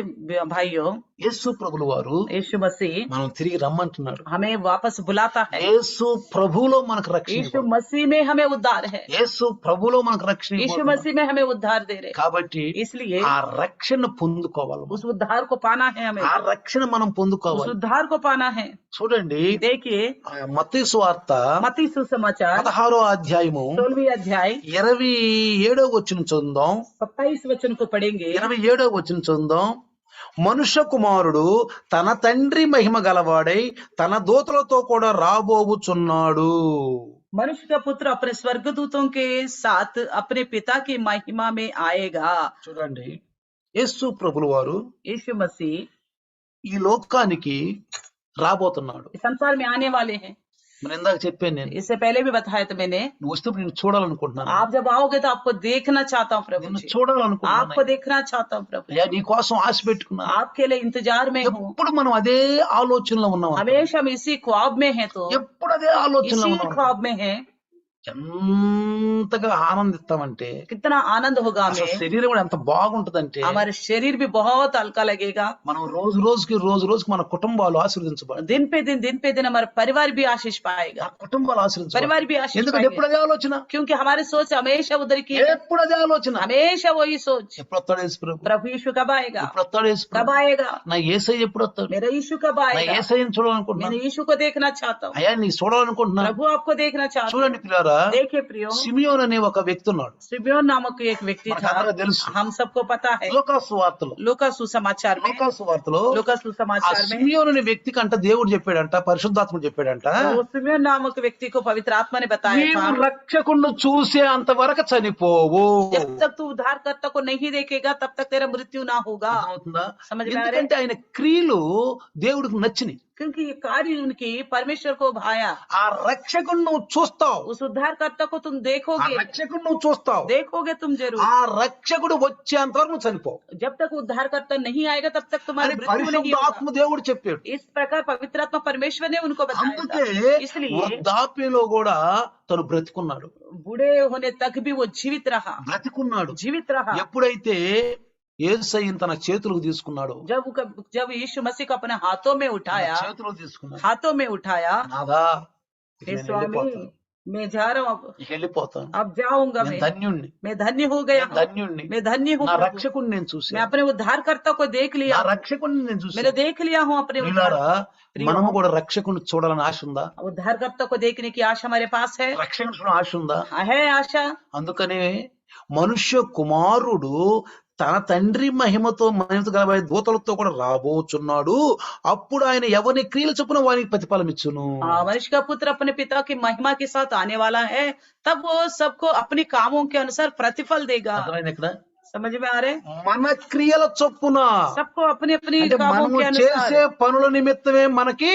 भाइयों, యేసు ప్రభుల వారు यीशु मसीह మనం తిరిగి రమ్మంటున్నాడు. हमें वापस बुलाता है. యేసు ప్రభులో మనకు రక్షణ यीशु ఇవ్వబడింది. मसीह में हमें उद्धार है. యేసు ప్రభులో మనకు రక్షణ यीशु ఇవ్వబడింది. मसीह में हमें उद्धार दे रहे. కాబట్టి इसलिए ఆ రక్షణ పొందుకోవాలి. उस उद्धार को पाना है हमें. ఆ రక్షణ మనం उस పొందుకోవాలి. उद्धार को पाना है. చూడండి, देखिए మత్తయి సువార్త मत्ती सुसमाचार 16వ అధ్యాయము 16वीं अध्याय 27వ వచనం చదువుదాం. 27 वचन को पढ़ेंगे. 27వ వచనం చదువుదాం. మనుష్య కుమారుడు తన తండ్రి మహిమ గలవాడై తన దూతలతో కూడా రాబోవుచున్నాడు. मनुष्य का पुत्र अपने स्वर्गदूतों के साथ अपने पिता की महिमा में आएगा. చూడండి, యేసు ప్రభుల వారు यीशु मसीह ఈ లోకానికి రాబోతున్నాడు. इस संसार में आने वाले हैं. మరి ఇందాక చెప్పాను నేను, इससे पहले भी बताया था मैंने. నువ్వు వస్తే నేను చూడాలనుకుంటున్నాను. आप जब आओगे तो आपको देखना चाहता हूँ प्रभु నిన్ను जी. చూడాలనుకుంటున్నాను. आपको देखना चाहता हूँ प्रभु. అయ్యా, నీ కోసం ఆశ పెట్టుకున్నాను. आपके लिए इंतजार में हूँ. ఎప్పుడు మనం అదే ఆలోచనలో ఉన్నాం. हमेशा हम इसी ख्वाब में हैं. तो ఎప్పుడు అదే ఆలోచనలో इसी ఉన్నాం. ख्वाब में हैं. ఎంతగా ఆనందిస్తామంటే कितना आनंद होगा అసలు हमें. శరీరం కూడా ఎంత బాగుంటదంటే हमारे शरीर भी बहुत हल्का लगेगा. మనం రోజు రోజుకి మన కుటుంబాలు ఆశీర్వదించబడాలి. दिन पे दिन हमारा परिवार भी आशीष पाएगा. కుటుంబాలు ఆశీర్వదించబడాలి. परिवार भी आशीष ఎందుకంటే पाएंगे. ఎప్పుడు అదే ఆలోచన, क्योंकि हमारी सोच हमेशा उधर की है. ఎప్పుడు అదే ఆలోచన. हमेशा वही सोच. ఎప్పుడు వస్తాడు యేసు ప్రభు? प्रभु यीशु कब आएगा? ఎప్పుడు వస్తాడు యేసు कब ప్రభు? आएगा? నా యేసయ్య ఎప్పుడు వస్తాడు? मेरा यीशु कब నా आएगा? యేసయ్యని చూడాలనుకుంటున్నాను. मैंने यीशु को देखना चाहता हूँ. అయ్యా, నీ చూడాలనుకుంటున్నాను. प्रभु आपको देखना चाहता हूँ. చూడండి పిల్లారా, देखिए प्रियो, సిమియోన్ అనే ఒక వ్యక్తి ఉన్నాడు. सिबियोन नामक एक व्यक्ति था. మనకందరికీ తెలుసు. हम सबको पता है. లూకా సువార్తలో लूका सुसमाचार में లూకా సువార్తలో लूका ఆ सुसमाचार में సిమియోన్ అనే వ్యక్తికి అంట దేవుడు చెప్పాడంట, పరిశుద్ధాత్ముడు చెప్పాడంట, तो सिबियोन नामक व्यक्ति को पवित्र आत्मा ने बताया నీవు था, రక్షకుణ్ణి చూసే అంతవరకు చనిపోవు. जब तक तू उद्धारकर्ता को नहीं देखेगा तब तक तेरा मृत्यु ना होगा. అర్థమవుతుందా? समझ में आ रहा है? ఎందుకంటే ఆయన క్రియలు దేవుడికి నచ్చినాయి. क्योंकि ये कार्य उनकी परमेश्वर को भाया. ఆ రక్షకుణ్ణి నువ్వు చూస్తావు. उस उद्धारकर्ता को तुम ఆ देखोगे. రక్షకుడు నువ్వు చూస్తావు. देखोगे तुम जरूर. ఆ రక్షకుడు వచ్చేంత వరకు నువ్వు చనిపోవు जब तक उद्धारकर्ता नहीं आएगा तब तक అని तुम्हारी मृत्यु नहीं होगा. పరిశుద్ధాత్మ దేవుడు చెప్పాడు. इस प्रकार पवित्र आत्मा परमेश्वर ने उनको बताया అందుకే था. इसलिए వృద్ధాప్యంలో కూడా తను బ్రతికున్నాడు. बूढ़े होने तक भी वो जीवित रहा. जीवित रहा. ఎప్పుడైతే యేసయ్యను తన చేతులకు తీసుకున్నాడు, जब यीशु मसीह को अपने हाथों में उठाया, చేతులకు తీసుకున్నాడు, हाथों में उठाया, నాదా हे स्वामी मैं जा रहा हूँ, వెళ్ళిపోతాను, अब जाऊंगा, నేను ధన్యుణ్ణి, मैं धन्य हो गया, ధన్యుణ్ణి, मैं धन्य हूँ. నా प्रभु. రక్షకుడిని నేను मैं చూశాను, अपने उद्धारकर्ता को देख నా लिया. రక్షకుడిని నేను मैंने చూశాను. देख लिया हूँ अपने ప్రియులారా, మనము కూడా రక్షకుడిని చూడాలని ఆశ ఉందా? उद्धारकर्ता को देखने की आशा हमारे पास है. రక్షకుడిని చూడాలని ఆశ ఉందా? है आशा. అందుకనే మనుష్య కుమారుడు తన తండ్రి మహిమతో గలబోయే దూతలతో కూడా రాబోచున్నాడు. అప్పుడు ఆయన ఎవరిని క్రియలు చొప్పున వారికి ప్రతిఫలం ఇచ్చును. मनुष्य का पुत्र अपने पिता की महिमा के साथ आने वाला है, तब वो सबको अपने कामों के अनुसार प्रतिफल देगा. అర్థమైంది ఇక్కడ? समझ में आ रहे? మన క్రియల చొప్పున सबको अपने अपने అంటే कामों మనము के చేసే अनुसार పనుల నిమిత్తమే మనకి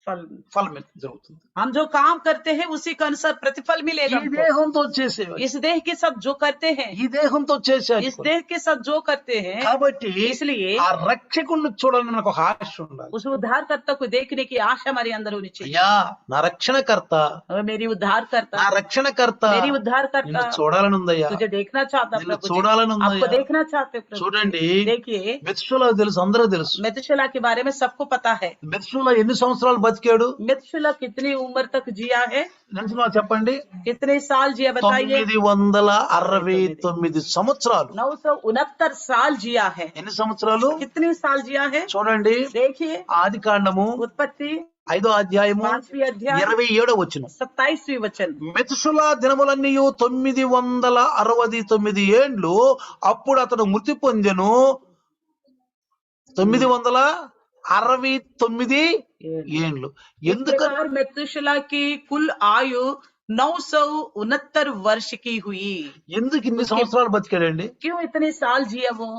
फल. ఫలం జరుగుతుంది. हम जो काम करते हैं उसी के अनुसार प्रतिफल ఈ मिलेगा हमको. దేహంతో చేసేవి, इस देह के साथ जो करते हैं, ఈ దేహంతో చేసేది. इस देह के साथ जो करते हैं, కాబట్టి इसलिए ఆ రక్షకుడిని చూడాలని మనకు ఒక ఆశ ఉండాలి. उस उद्धारकर्ता को देखने की आशा हमारे अंदर होनी चाहिए. అయ్యా, నా రక్షణకర్త, और मेरी उद्धारकर्ता, నా రక్షణకర్త मेरी उद्धारकर्ता నిన్ను చూడాలని ఉందయ్యా, तुझे देखना चाहता నిన్ను प्रभु जी. చూడాలని आपको ఉందయ్యా. देखना चाहते प्रभु. చూడండి, देखिए మెత్షులా తెలుసు, అందరూ తెలుసు. मेतुशेलह के बारे में सबको पता है. మెత్షులా ఎన్ని సంవత్సరాలు బతికాడు? मेतुशेलह कितनी उम्र तक जिया है? మెత్షులా చెప్పండి. कितने साल जिया बताइए? 969 సంవత్సరాలు. 969 साल जिया है. ఎన్ని సంవత్సరాలు? कितने साल जिया है? చూడండి, देखिए ఆది కాండము उत्पत्ति 5వ అధ్యాయము 5वीं अध्याय 27వ వచనం. 27वीं वचन. మెతుషులా దినములన్నీ 969 ఏండ్లు. అప్పుడు అతడు మృతి పొందెను. 969 ఏండ్లు. ఎందుకని? मेतुशेलह की कुल आयु 969 वर्ष की हुई. ఎందుకు ఇన్ని సంవత్సరాలు బతికాడండి? क्यों इतने साल जिया वो?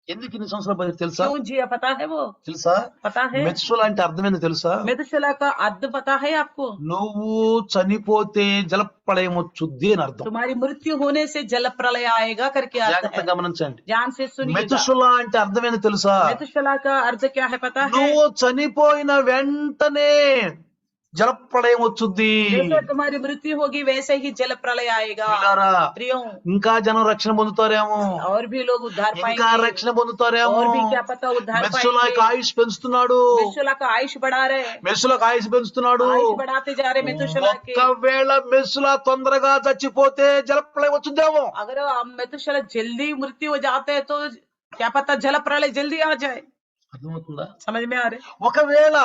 ఎందుకు ఇన్ని సంవత్సరాలు బతికి తెలుసా? क्यों जिया पता है वो? తెలుసా? पता है? మెత్సుల అంటే అర్థం ఏందో తెలుసా? मेतुशेलह का अर्थ पता है आपको? నువ్వు చనిపోతే జలప్రళయం వచ్చుద్ది అని అర్థం. तुम्हारी मृत्यु होने से जल प्रलय आएगा करके अर्थ జాగ్రత్తగా है। గమనించండి. ध्यान से सुनिएगा। మెతుషుల అంటే అర్థం ఏందో తెలుసా? मेतुशेलह का अर्थ क्या है पता है? నువ్వు చనిపోయిన వెంటనే జలప్రళయం వచ్చుద్ది. जैसे तुम्हारी मृत्यु होगी वैसे ही जल प्रलय आएगा। పిల్లారా, प्रियो, ఇంకా జనం రక్షణ పొందుతారేమో, और भी लोग उद्धार ఇంకా पाएंगे, రక్షణ పొందుతారేమో. और भी क्या पता उद्धार మెతుషులకి पाएंगे। ఆయుష్ పెంచుతున్నాడు, मेतुशेलह का आयुष बढ़ा रहे, మెతుషులకు ఆయుష్ పెంచుతున్నాడు. आयुष बढ़ाते जा रहे मेतुशेलह के। ఒకవేళ మెతుషుల తొందరగా చచ్చిపోతే జలప్రళయం వచ్చుద్దేమో. अगर मेतुशेलह जल्दी मृत्यु हो जाते हैं तो क्या पता जल प्रलय जल्दी आ जाए। అర్థమవుతుందా? समझ में आ रहे? ఒకవేళ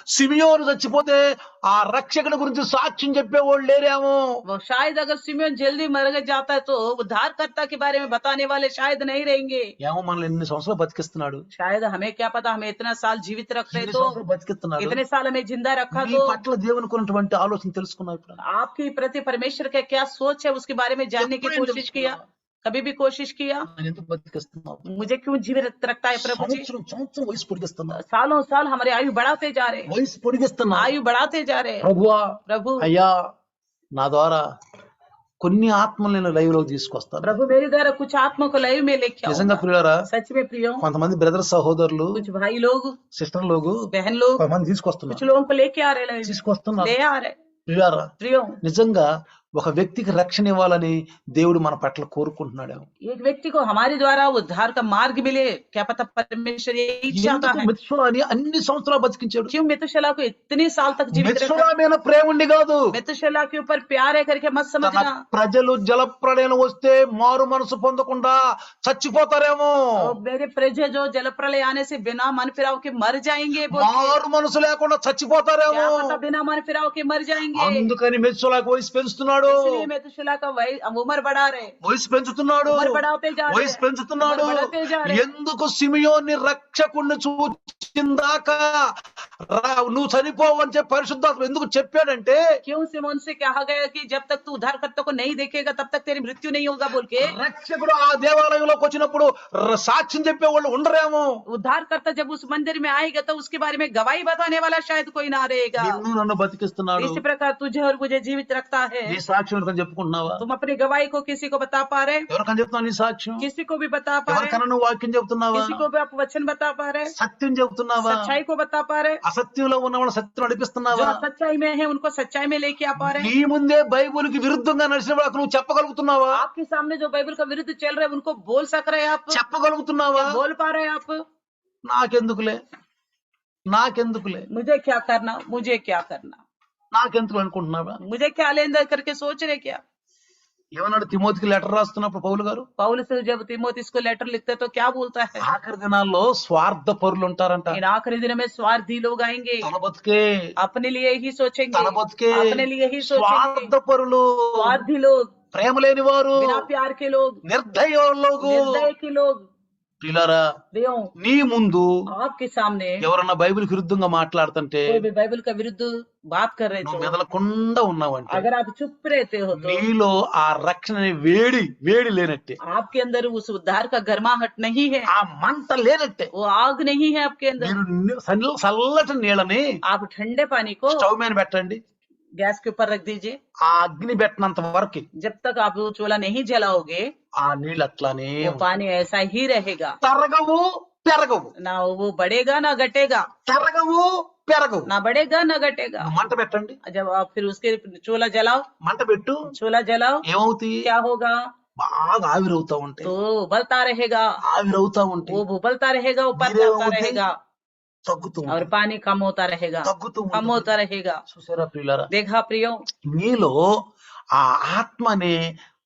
సిమియోను చచ్చిపోతే ఆ రక్షకుడి గురించి సాక్ష్యం చెప్పేవాళ్ళు లేరేమో. वो शायद अगर सिमियोन जल्दी मर जाता है तो उद्धारकर्ता के बारे में बताने वाले शायद नहीं रहेंगे। ఏమో మనల్ని ఎన్ని సంవత్సరాలు బతికిస్తున్నాడు, शायद हमें क्या पता, हमें इतना साल जीवित रखते ఎన్ని तो సంవత్సరాలు బతికిస్తున్నాడు. इतने साल हमें जिंदा रखा నీ तो పట్ల దేవునికి ఉన్నటువంటి ఆలోచన తెలుసుకున్నావు ఇప్పుడు? आपकी प्रति परमेश्वर का क्या सोच है उसके बारे में जानने की ఎప్పుడైనా कोशिश किया? తెలుసుకున్నావా? कभी भी कोशिश किया? నన్ను ఎందుకు బతికిస్తున్నావు? मुझे क्यों जीवित रखता है प्रभु जी? సంవత్సరం వయసు పొడిగిస్తున్నావు, सालों साल हमारे आयु बढ़ाते जा रहे, వయసు పొడిగిస్తున్నావు. आयु बढ़ाते जा रहे। ప్రభువా, प्रभु, అయ్యా, నా ద్వారా కొన్ని ఆత్మలు నేను లైవ్ లోకి తీసుకొస్తాను. प्रभु मेरे द्वारा कुछ आत्मा को लाइव में लेके నిజంగా आओ। ప్రియులారా, सच में प्रियो, కొంతమంది బ్రదర్ సహోదరులు, कुछ भाई लोग, సిస్టర్ లోగు, बहन लोग, కొంతమంది कुछ తీసుకొస్తున్నారు, लोगों को लेके आ रहे लाइव, తీసుకొస్తున్నారు. ले आ रहे। ప్రియులారా, प्रियो, నిజంగా ఒక వ్యక్తికి రక్షణ ఇవ్వాలని దేవుడు మన పట్ల కోరుకుంటున్నాడు. एक व्यक्ति को हमारे द्वारा उद्धार का मार्ग मिले, क्या पता परमेश्वर यही चाहता है। మెత్సులాని అన్ని సంవత్సరాలు బతికించాడు. क्यों मेतुशेलह को इतने साल तक जीवित रखा? మెత్సులా మీద ప్రేమ ఉండి కాదు, मेतुशेलह के ऊपर प्यार है करके मत తన समझना। ప్రజలు జలప్రళయం వస్తే మారు మనసు పొందకుండా చచ్చిపోతారేమో. और मेरे प्रजा जो जल प्रलय आने से बिना मन फिराव के मर जाएंगे बोल के। మారు మనసు లేకుండా చచ్చిపోతారేమో. क्या पता बिना मन फिराव के मर जाएंगे। అందుకని మెత్సులాకు వయసు పెంచుతున్నాడు, इसलिए मेतुशेलह का उम्र बढ़ा रहे, వయసు పెంచుతున్నాడు, उम्र बढ़ाते जा रहे, వయసు పెంచుతున్నాడు. उम्र बढ़ाते जा रहे। ఎందుకు సిమియోని రక్షకుణ్ణి చూచిందాకా నువ్వు చనిపోవని చెప్పి పరిశుద్ధాత్మ ఎందుకు చెప్పాడంటే, क्यों सिमोन से कहा गया कि जब तक तू उद्धारकर्ता को नहीं देखेगा तब तक तेरी मृत्यु नहीं होगा बोल के। రక్షకుడు ఆ దేవాలయంలోకి వచ్చినప్పుడు సాక్ష్యం చెప్పేవాళ్ళు ఉండరేమో. उद्धारकर्ता जब उस मंदिर में आएगा तो उसके बारे में गवाही बताने वाला शायद कोई ना रहेगा। నిన్ను నన్ను బతికిస్తున్నాడు, इसी प्रकार तुझे और मुझे जीवित रखता है। నీ సాక్ష్యం ఎవరికైనా చెప్పుకుంటున్నావా? तुम अपनी गवाही को किसी को बता पा रहे, ఎవరికైనా చెప్తున్నావు నీ సాక్ష్యం? किसी को भी बता पा रहे, ఎవరికైనా నువ్వు వాక్యం చెప్తున్నావా? किसी को भी आप वचन बता पा रहे, సత్యం చెప్తున్నావా? सच्चाई को बता पा रहे, అసత్యంలో ఉన్న వాళ్ళ సత్యం जो నడిపిస్తున్నావా? सच्चाई में है उनको सच्चाई में लेके आ पा रहे। నీ ముందే బైబిల్ కి విరుద్ధంగా నడిచిన వాళ్ళకు నువ్వు చెప్పగలుగుతున్నావా? आपके सामने जो बाइबल का विरुद्ध चल रहे हैं उनको बोल सक रहे हैं आप, చెప్పగలుగుతున్నావా? बोल पा रहे हैं आप। నాకెందుకులే, నాకెందుకులే, मुझे क्या करना, मुझे क्या करना, నాకెందుకు అనుకుంటున్నావా? मुझे क्या लेना करके सोच रहे क्या? ఏమన్నాడు తిమోతికి లెటర్ రాస్తున్నప్పుడు పౌలు గారు? पौलुस जब तीमुथियुस को लेटर लिखते तो क्या बोलता है? ఆఖరి దినాల్లో స్వార్థ పరులు ఉంటారంట. इन आखिरी दिनों में स्वार्थी लोग आएंगे, తన బతుకే, अपने लिए ही सोचेंगे, తన బతుకే, अपने लिए ही सोचेंगे। స్వార్థ పరులు, स्वार्थी लोग, ప్రేమ లేని వారు, बिना प्यार के लोग, నిర్దయోగు. निर्दय के लोग। ప్రియులారా, देवों, నీ ముందు आपके सामने ఎవరన్నా బైబిల్ విరుద్ధంగా మాట్లాడుతుంటే कोई भी बाइबल का विरुद्ध बात कर रहे నువ్వు थे, మెదలకుండా ఉన్నావంటే अगर आप चुप रहते हो तो నీలో ఆ రక్షణ అనే వేడి లేనట్టే, आपके अंदर उस उद्धार का गर्माहट नहीं है, ఆ మంట లేనట్టే. वो आग नहीं है आपके अंदर। మీరు చల్లటి నీళ్ళని आप ठंडे पानी को స్టవ్ మీద పెట్టండి, गैस के ऊपर रख दीजिए, ఆ అగ్ని పెట్టినంత వరకు जब तक आप वो चूल्हा नहीं जलाओगे ఆ నీళ్ళు అట్లానే वो पानी ऐसा ही रहेगा, తరగవు పెరగవు, ना वो बढ़ेगा ना घटेगा, తరగవు పెరగవు. ना बढ़ेगा ना घटेगा। మంట పెట్టండి, जब आप फिर उसके चूल्हा जलाओ, మంట పెట్టు, चूल्हा जलाओ, ఏమవుతాయి? क्या होगा? బాగా ఆవిరవుతా ఉంటాయి, तो उबलता रहेगा, ఆవిరవుతా ఉంటాయి, वो उबलता रहेगा, ऊपर गिरे जाता होते- रहेगा తగ్గుతూ और ఉంటాయి, पानी कम होता रहेगा, తగ్గుతూ कम ఉంటుంది. होता रहेगा। చూసారా ప్రియులారా, देखा प्रियो, నీలో ఆ ఆత్మనే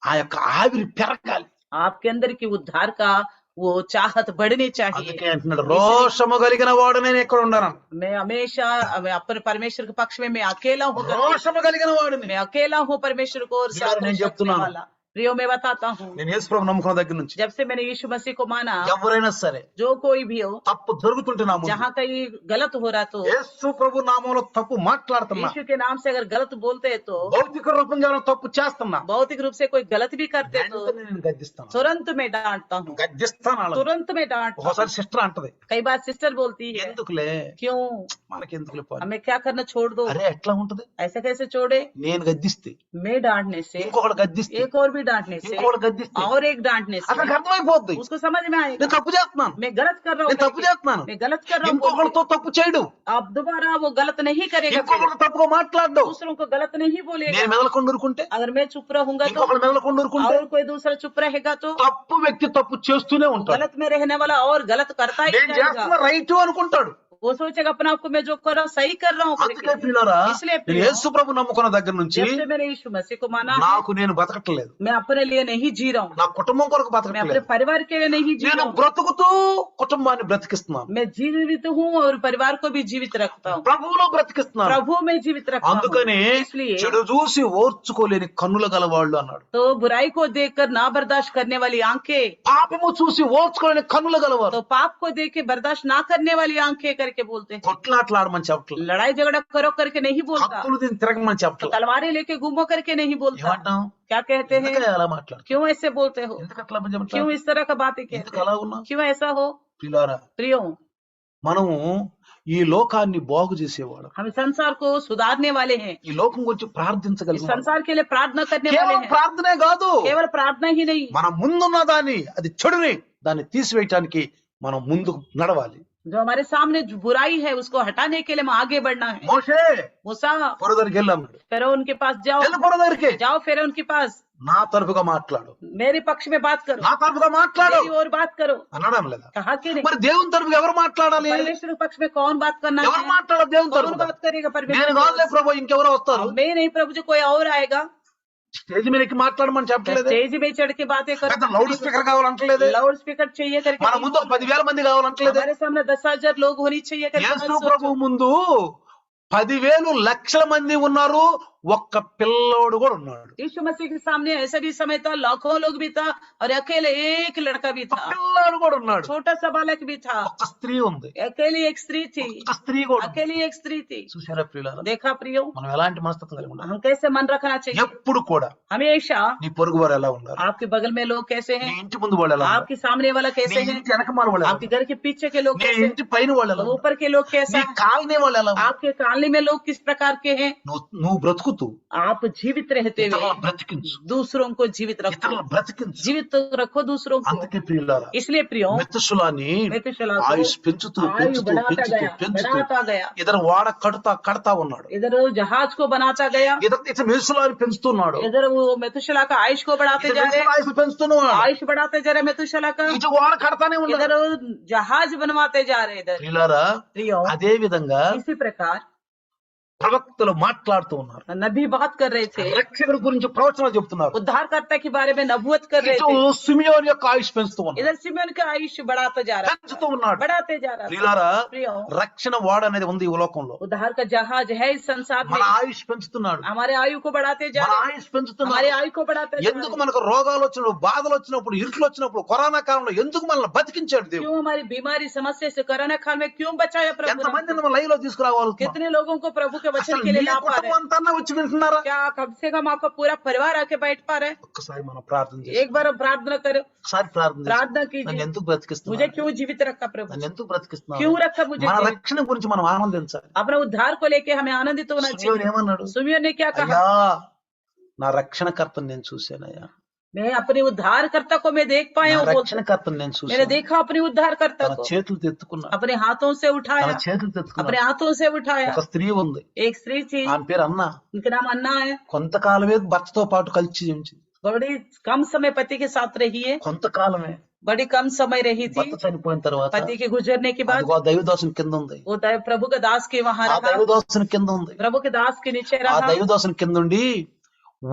ఆ యొక్క ఆవిరి పెరగాలి. आपके अंदर की उद्धार का वो चाहत बढ़नी चाहिए। అందుకే అంటున్నాడు, రోషము కలిగిన వాడు నేను ఎక్కడ ఉండను. मैं हमेशा मैं अपने परमेश्वर के पक्ष में मैं अकेला हूँ, రోషము కలిగిన వాడిని. मैं अकेला हूँ परमेश्वर को और साथ నేను रखने చెప్తున్నాను, वाला। प्रियो मैं बताता हूँ, నేను యేసు ప్రభు నమ్ముకున్న దగ్గర నుంచి जब से मैंने यीशु मसीह को माना, ఎవరైనా సరే जो कोई भी हो, తప్పు జరుగుతుంటే నా ముందు जहाँ कहीं गलत हो रहा तो యేసు ప్రభు నామంలో తప్పు మాట్లాడుతున్నా, यीशु के नाम से अगर गलत बोलते हैं तो, భౌతిక రూపంగా ఏమైనా తప్పు చేస్తున్నా, भौतिक रूप से कोई गलत भी करते तो వెంటనే నేను గద్దిస్తాను, तुरंत में डांटता हूँ, గద్దిస్తాను వాళ్ళని. तुरंत में डांटता हूँ। ఒకసారి సిస్టర్ అంటది, कई बार सिस्टर बोलती है, ఎందుకులే क्यों మనకెందుకులే పోనీ. हमें क्या करना, छोड़ दो। అరే ఎట్లా ఉంటది, ऐसा कैसे छोड़े? నేను గద్దిస్తే मैं डांटने से, ఇంకొకటి గద్దిస్తే एक और भी डांटने से, ఇంకొకటి గద్దిస్తే और एक डांटने से అతనికి అర్థమైపోద్ది उसको समझ में आएगा నేను తప్పు చేస్తున్నాను, मैं गलत कर रहा నేను తప్పు हूँ, చేస్తున్నాను. मैं गलत कर रहा हूँ। ఇంకొకరితో తప్పు చేయడు, अब दोबारा वो गलत नहीं करेगा, फिर ఇంకొకరితో తప్పుగా మాట్లాడు. दूसरों को गलत नहीं बोलेगा। నేను మెదలకుండా ఊరుకుంటే, अगर मैं चुप रहूंगा तो, ఇంకొకరు మెదలకుండా ఊరుకుంటే, और कोई दूसरा चुप रहेगा तो, తప్పు వ్యక్తి తప్పు చేస్తూనే ఉంటాడు. गलत में रहने वाला और गलत करता ही నేను చేస్తున్న जाएगा। రైట్ అనుకుంటాడు. वो सोचेगा अपने आप को मैं जो कर रहा हूँ सही कर रहा हूँ అందుకే करके। ప్రియులారా, इसलिए నేను प्रियो, యేసు ప్రభు నమ్ముకున్న దగ్గర నుంచి जब से मैंने यीशु मसीह को माना है, నాకు నేను బతకట్లేదు, मैं अपने लिए नहीं जी रहा हूँ, నా కుటుంబం కొరకు मैं अपने బతకట్లేదు, परिवार के लिए नहीं जी నేను रहा हूँ, బ్రతుకుతూ కుటుంబాన్ని బ్రతికిస్తున్నాను, मैं जीवित हूँ और परिवार को भी जीवित रखता हूँ, ప్రభువులో బ్రతికిస్తున్నాను. प्रभु में जीवित रखता हूँ। అందుకని इसलिए చెడు చూసి ఓర్చుకోలేని కన్నుల గలవాళ్ళు అన్నాడు. तो बुराई को देखकर ना बर्दाश्त करने वाली आंखें, పాపము చూసి ఓర్చుకోలేని కన్నుల గలవారు. तो पाप को देख के बर्दाश्त ना करने वाली आंखें करके बोलते हैं। కొట్లాటలాడమని చెప్పట్లేదు, लड़ाई झगड़ा करो करके नहीं बोलता, కత్తులు దీన్ని తిరగమని చెప్పట్లేదు. तलवारें लेके घूमो करके नहीं बोलता। ఏమంటాం, क्या कहते हैं? ఎందుకు అలా మాట్లాడు, क्यों ऐसे बोलते हो? ఎందుకు అట్లా చెప్పట్లేదు, क्यों इस तरह का बातें कहते ఎందుకు అలా ఉన్నా. हैं? क्यों ऐसा हो? ప్రియులారా, प्रियो, మనము ఈ లోకాన్ని బాగు చేసేవాడు, हम संसार को सुधारने वाले हैं, ఈ లోకం గురించి इस ప్రార్థించగలిగిన संसार के लिए प्रार्थना करने वाले కేవలం हैं। ప్రార్థనే కాదు, केवल प्रार्थना ही नहीं, మన ముందున్న దాన్ని, అది చెడుని దాన్ని తీసివేయటానికి మనం ముందుకు నడవాలి. जो हमारे सामने जो बुराई है उसको हटाने के लिए हम आगे बढ़ना है। మోషే मूसा, పొర దగ్గరికి వెళ్ళాడు, फिरौन के पास जाओ, వెళ్ళి పొర దగ్గరికి, जाओ फिरौन के पास, నా తరపుగా మాట్లాడు, मेरे पक्ष में बात करो, నా తరపుగా మాట్లాడు मेरी और बात करो। అనడం లేదా? कहा कि नहीं? మరి దేవుని తరపుగా ఎవరు మాట్లాడాలి, परमेश्वर के पक्ष में कौन बात करना ఎవరు है? మాట్లాడాలి దేవుని कौन తరపుగా? बात करेगा? నేను परमेश्वर కాదులే ప్రభు, ఇంకెవరో వస్తారు. अब मैं नहीं प्रभु जी, कोई और आएगा। స్టేజ్ మీదకి మాట్లాడమని చెప్పట్లేదు, स्टेज में चढ़ के बातें పెద్ద करो, లౌడ్ స్పీకర్ కావాలంటలేదు, लाउड स्पीकर चाहिए करके మన नहीं ముందు 10,000 మంది కావాలంటలేదు. हमारे सामने 10,000 लोग होनी चाहिए करके मत యేసు सोचो। ప్రభు ముందు 10,000 లక్షల మంది ఉన్నారు, ఒక్క పిల్లోడు కూడా ఉన్నాడు. यीशु मसीह के सामने ऐसा भी समय था, लाखों लोग भी था और अकेले एक लड़का भी था, పిల్లాడు కూడా ఉన్నాడు, छोटा सा बालक भी था, ఒక్క స్త్రీ ఉంది, अकेली एक स्त्री थी, ఒక్క స్త్రీ కూడా ఉంది. अकेली एक स्त्री थी। చూసారా ప్రియులారా, देखा प्रियो, మనం ఎలాంటి మనస్తత్వం కలిగి ఉండాలి? हम कैसे मन रखना चाहिए? ఎప్పుడు కూడా हमेशा నీ పొరుగు వారు ఎలా ఉన్నారు, आपके बगल में लोग कैसे నీ हैं, ఇంటి ముందు వాళ్ళు ఎలా ఉన్నారు, आपके सामने वाला నీ कैसे है, ఇంటి వెనకమాల వాళ్ళు ఎలా आपके ఉన్నారు, घर के पीछे के लोग నీ कैसे ఇంటి పైన వాళ్ళు ఎలా हैं, ఉన్నారు, ऊपर के लोग कैसे నీ हैं, కాలనీ వాళ్ళు ఎలా ఉన్నారు. आपके कालनी में लोग किस प्रकार के हैं। నువ్వు బ్రతుకుతూ आप जीवित रहते हुए ఇతరులను బ్రతికించు, दूसरों को जीवित रखो, ఇతరులను బ్రతికించు. जीवित रखो दूसरों को। అందుకే ప్రియులారా, इसलिए प्रियो, మెతుషులాని मेतुशेलह को ఆయుష్ పెంచుతూ आयु పెంచుతూ बढ़ाता పెంచుతూ गया, పెంచుతూ बढ़ाता गया, ఇతను వాడ కడతా ఉన్నాడు, इधर वो जहाज को बनाता गया, ఇతను మెతుషులాని పెంచుతున్నాడు, इधर वो मेतुशेलह का आयुष को बढ़ाते जा रहे, ఆయుష్ పెంచుతున్నాడు, आयुष बढ़ाते जा रहे मेतुशेलह का, ఇటు వాడ కడతానే ఉన్నాడు. इधर वो जहाज बनवाते जा रहे इधर। ప్రియులారా, प्रियो, అదే విధంగా इसी प्रकार ప్రవక్తలు మాట్లాడుతూ ఉన్నారు, नबी बात कर रहे थे, రక్షకుడి గురించి ప్రవచనాలు చెప్తున్నారు. उद्धारकर्ता के बारे में नबूवत कर रहे ఇటు थे, సిమియోన్ యొక్క ఆయుష్ పెంచుతూ ఉన్నారు, इधर सिमोन का आयुष बढ़ाता जा रहा పెంచుతూ ఉన్నాడు. बढ़ाते जा रहा था। ప్రియులారా, प्रियो, రక్షణ వాడ అనేది ఉంది ఈ లోకంలో, उद्धार का जहाज है इस संसार మన में, ఆయుష్ పెంచుతున్నాడు, हमारे आयु को बढ़ाते जा మన रहे, ఆయుష్ పెంచుతున్నాడు. हमारे आयु को बढ़ाते जा ఎందుకు रहे। మనకు రోగాలు వచ్చినప్పుడు, బాధలు వచ్చినప్పుడు, ఇరుకులు వచ్చినప్పుడు, కరోనా కాలంలో ఎందుకు మనల్ని బతికించాడు దేవుడు? क्यों हमारी बीमारी समस्या से कोरोना काल में क्यों बचाया प्रभु ने? ఎంతమందిని మనం లైవ్ లో తీసుకురావాలి? कितने लोगों को प्रभु के वचन అసలు के लिए మీ ला पा रहे हैं? కుటుంబం అంతా వచ్చి వింటున్నారా? क्या कम से कम आपका पूरा परिवार आके बैठ पा रहे हैं? ఒక్కసారి మనం ప్రార్థన చేసి, एक बार प्रार्थना करो, ఒకసారి ప్రార్థన చేసి, प्रार्थना నన్ను कीजिए, ఎందుకు मुझे బ్రతికిస్తున్నావు, क्यों जीवित रखा प्रभु, నన్ను ఎందుకు బ్రతికిస్తున్నావు? क्यों रखा मुझे మన जीवित? రక్షణ గురించి మనం ఆనందించాలి. अपने उद्धार को लेके हमें आनंदित होना సిమియోన్ चाहिए। ఏమన్నాడు? सुमियोन ने क्या कहा? అయ్యా, నా రక్షణకర్తను నేను చూశానయ్యా, मैं अपने उद्धारकर्ता को मैं देख पाया నా हूँ, बोलते, రక్షణకర్తను నేను मैंने చూశాను. देखा अपने उद्धारकर्ता తన को, చేతులు తెత్తుకున్నా, अपने हाथों से తన उठाया, చేతులు अपने తెత్తుకున్నా. हाथों से उठाया। ఒక స్త్రీ ఉంది, एक स्त्री थी, ఆమె పేరు అన్నా. उनका नाम अन्ना है, కొంతకాలమే భర్తతో పాటు కలిసి ఉంచింది, बड़ी कम समय पति के साथ रही है, కొంతకాలమే. बड़ी कम समय रही थी। భర్త చనిపోయిన తర్వాత पति के गुजरने के बाद అదిగో ఆ దైవదాసుని కింద ఉంది, वो प्रभु के दास के वहां ఆ रहा, దైవదాసుని కింద ఉంది, प्रभु के दास के नीचे ఆ रहा, దైవదాసుని కింద ఉండి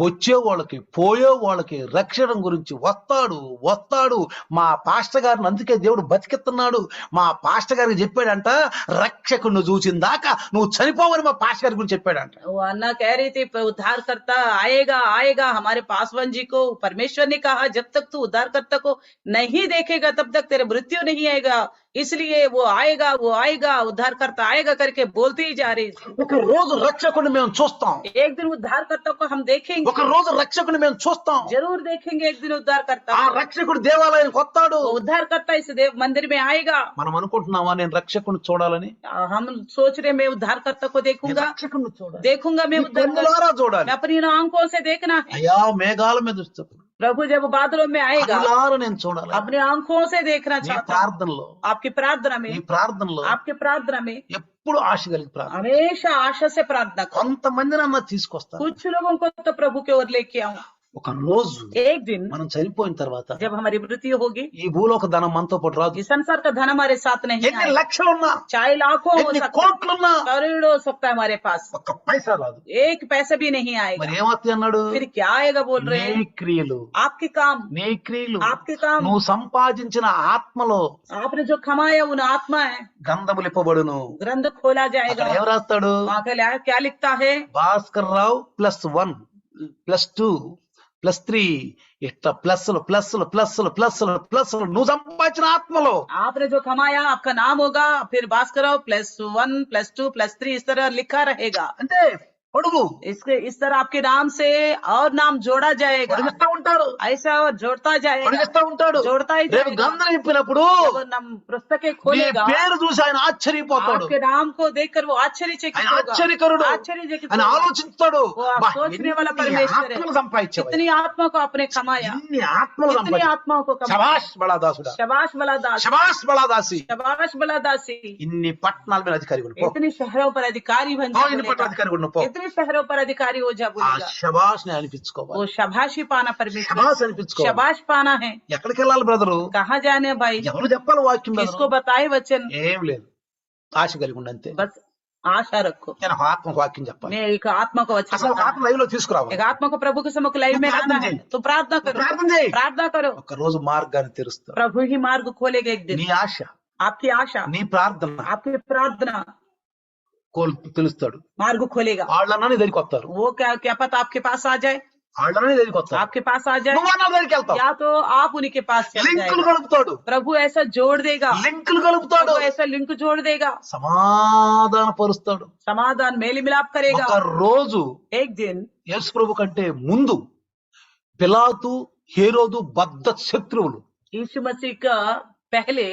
వచ్చే వాళ్ళకి పోయే వాళ్ళకి రక్షణ గురించి వస్తాడు. మా పాస్టర్ గారిని అందుకే దేవుడు బతికిస్తున్నాడు. మా పాస్టర్ గారికి చెప్పాడంట, రక్షకుడిని చూసిన దాకా నువ్వు చనిపోవని మా పాస్టర్ గారి గురించి చెప్పాడంట. वो अन्ना कह रही थी उद्धारकर्ता आएगा आएगा। हमारे पासवान जी को परमेश्वर ने कहा जब तक तू उद्धारकर्ता को नहीं देखेगा तब तक तेरे मृत्यु नहीं आएगा, इसलिए वो आएगा उद्धारकर्ता आएगा करके बोलती ही जा रही थी। ఒక రోజు రక్షకుడిని మేము చూస్తాం, एक दिन उद्धारकर्ता को हम देखेंगे, ఒక రోజు రక్షకుడిని మేము చూస్తాం. जरूर देखेंगे एक दिन उद्धारकर्ता ఆ को। రక్షకుడు దేవాలయానికి వస్తాడు. वो उद्धारकर्ता इस देव मंदिर में आएगा। మనం అనుకుంటున్నావా నేను రక్షకుడిని చూడాలని? हम सोच रहे मैं उद्धारकर्ता को నేను देखूंगा రక్షకుడిని చూడాలి, देखूंगा मैं నీ उद्धारकर्ता, కన్నులారా చూడాలి. मैं अपनी आंखों से देखना है। అయ్యా మేఘాల మీద వస్తాడు, प्रभु जब बादलों में आएगा కన్నులారా నేను చూడాలి. अपने आंखों से देखना నీ चाहता हूं। ప్రార్థనలో आपकी प्रार्थना నీ में ప్రార్థనలో आपकी प्रार्थना में ఎప్పుడు ఆశ కలిగి ప్రార్థన. हमेशा आशा से प्रार्थना करो। కొంతమందిని అన్న తీసుకొస్తాను. कुछ लोगों को तो प्रभु की ओर लेके आऊं। ఒక రోజు एक दिन మనం చనిపోయిన తర్వాత जब हमारी मृत्यु होगी, ఈ భూలోక ధనం మనతో పాటు రాదు. ये संसार का धन हमारे साथ नहीं ఎన్ని आएगा। లక్షలున్నా चाहे लाखों हो ఎన్ని सकता है, కోట్లున్నా करोड़ों हो सकता है हमारे पास, ఒక్క పైసా రాదు. एक पैसा भी नहीं आएगा। మరి ఏమవుతాయి అన్నాడు? फिर क्या आएगा बोल रहे నీ हैं? క్రియలు, आपके काम, నీ క్రియలు, आपके काम, నువ్వు సంపాదించిన ఆత్మలో आपने जो कमाया उन आत्मा है, గంధములిప్పబడును. ग्रंथ खोला అక్కడ जाएगा। ఏం రాస్తాడు? वहाँ पे क्या लिखता है? భాస్కర్ రావు +1 +2 +3 ఇట్లా ప్లస్లు నువ్వు సంపాదించిన ఆత్మలో. आपने जो कमाया आपका नाम होगा, फिर भास्कर +1 +2 +3 इस तरह लिखा रहेगा। అంటే పొడుగు इस तरह आपके नाम से और नाम जोड़ा जाएगा। పొడిగిస్తా ఉంటాడు, ऐसा और जोड़ता जाएगा, పొడిగిస్తా ఉంటాడు. जोड़ता ही రేపు जाएगा। గంధం ఇప్పినప్పుడు जब नाम पुस्तकें నీ खोलेगा, పేరు చూసి ఆయన ఆశ్చర్యపోతాడు. आपके नाम को देखकर वो आश्चर्यचकित ఆయన होगा, ఆశ్చర్యకరుడు. आश्चर्यचकित ఆయన होगा। ఆలోచిస్తాడు, वो आप "బా, सोचने वाला ఎన్ని परमेश्वर है। ఆత్మలు సంపాదించావు, कितनी आत्मा को आपने कमाया, ఎన్ని ఆత్మలు कितनी సంపాదించావు. आत्माओं को कमाया। శబాష్ బళాదాసుడా, शबाश बलादास, శబాష్ బళాదాసి. शबाश बलादासी। ఇన్ని పట్టణాల మీద అధికారి కూడా పో. इतनी शहरों पर अधिकारी बन పో, जा ఇన్ని పట్టణ बोलेगा। అధికారి కూడా పో. इतने शहरों पर अधिकारी हो जा ఆ बोलेगा। శబాష్ ని అనిపించుకోవాలి, वो शबाशी पाना परमेश्वर, శబాష్ అనిపించుకోవాలి. शबाश पाना है। ఎక్కడికి వెళ్ళాలి బ్రదరు? कहाँ जाने भाई? ఎవరు చెప్పాలి వాక్యం? किसको बताए वचन? ఏం లేదు, ఆశ కలిగి ఉండి అంతే. बस आशा रखो। నేను ఒక ఆత్మకు వాక్యం చెప్పాలి. मैं एक आत्मा को वचन అసలు ఒక बताना ఆత్మ లైవ్ లో తీసుకురావాలి. है। एक आत्मा को प्रभु के सम्मुख लाइव में प्रार्थना लाना है, चाहिए। तो प्रार्थना करो, ప్రార్థన చేయి. प्रार्थना करो। ఒక రోజు మార్గాన్ని తెరుస్తాడు. प्रभु ही मार्ग खोलेगा एक दिन। నీ ఆశ, आपकी आशा, నీ ప్రార్థన आपकी प्रार्थना తెలుస్తాడు. मार्ग खोलेगा। వాళ్ళన్నా నీ దగ్గరికి వస్తారు, वो क्या पता आपके पास आ जाए, వాళ్ళన్నా నీ దగ్గరికి వస్తారు, आपके पास आ जाए, నువ్వు అన్న దగ్గరికి వెళ్తావు. या तो आप उन्हीं के पास चले లింకులు जाएगा। కలుపుతాడు, प्रभु ऐसा जोड़ देगा, లింకులు కలుపుతాడు, प्रभु ऐसा लिंक जोड़ देगा, సమాధాన పరుస్తాడు. समाधान मेल मिलाप करेगा। ఒక రోజు एक दिन యేసు ప్రభు కంటే ముందు పిలాతు, హేరోదు బద్ధ శత్రువులు. यीशु मसीह का पहले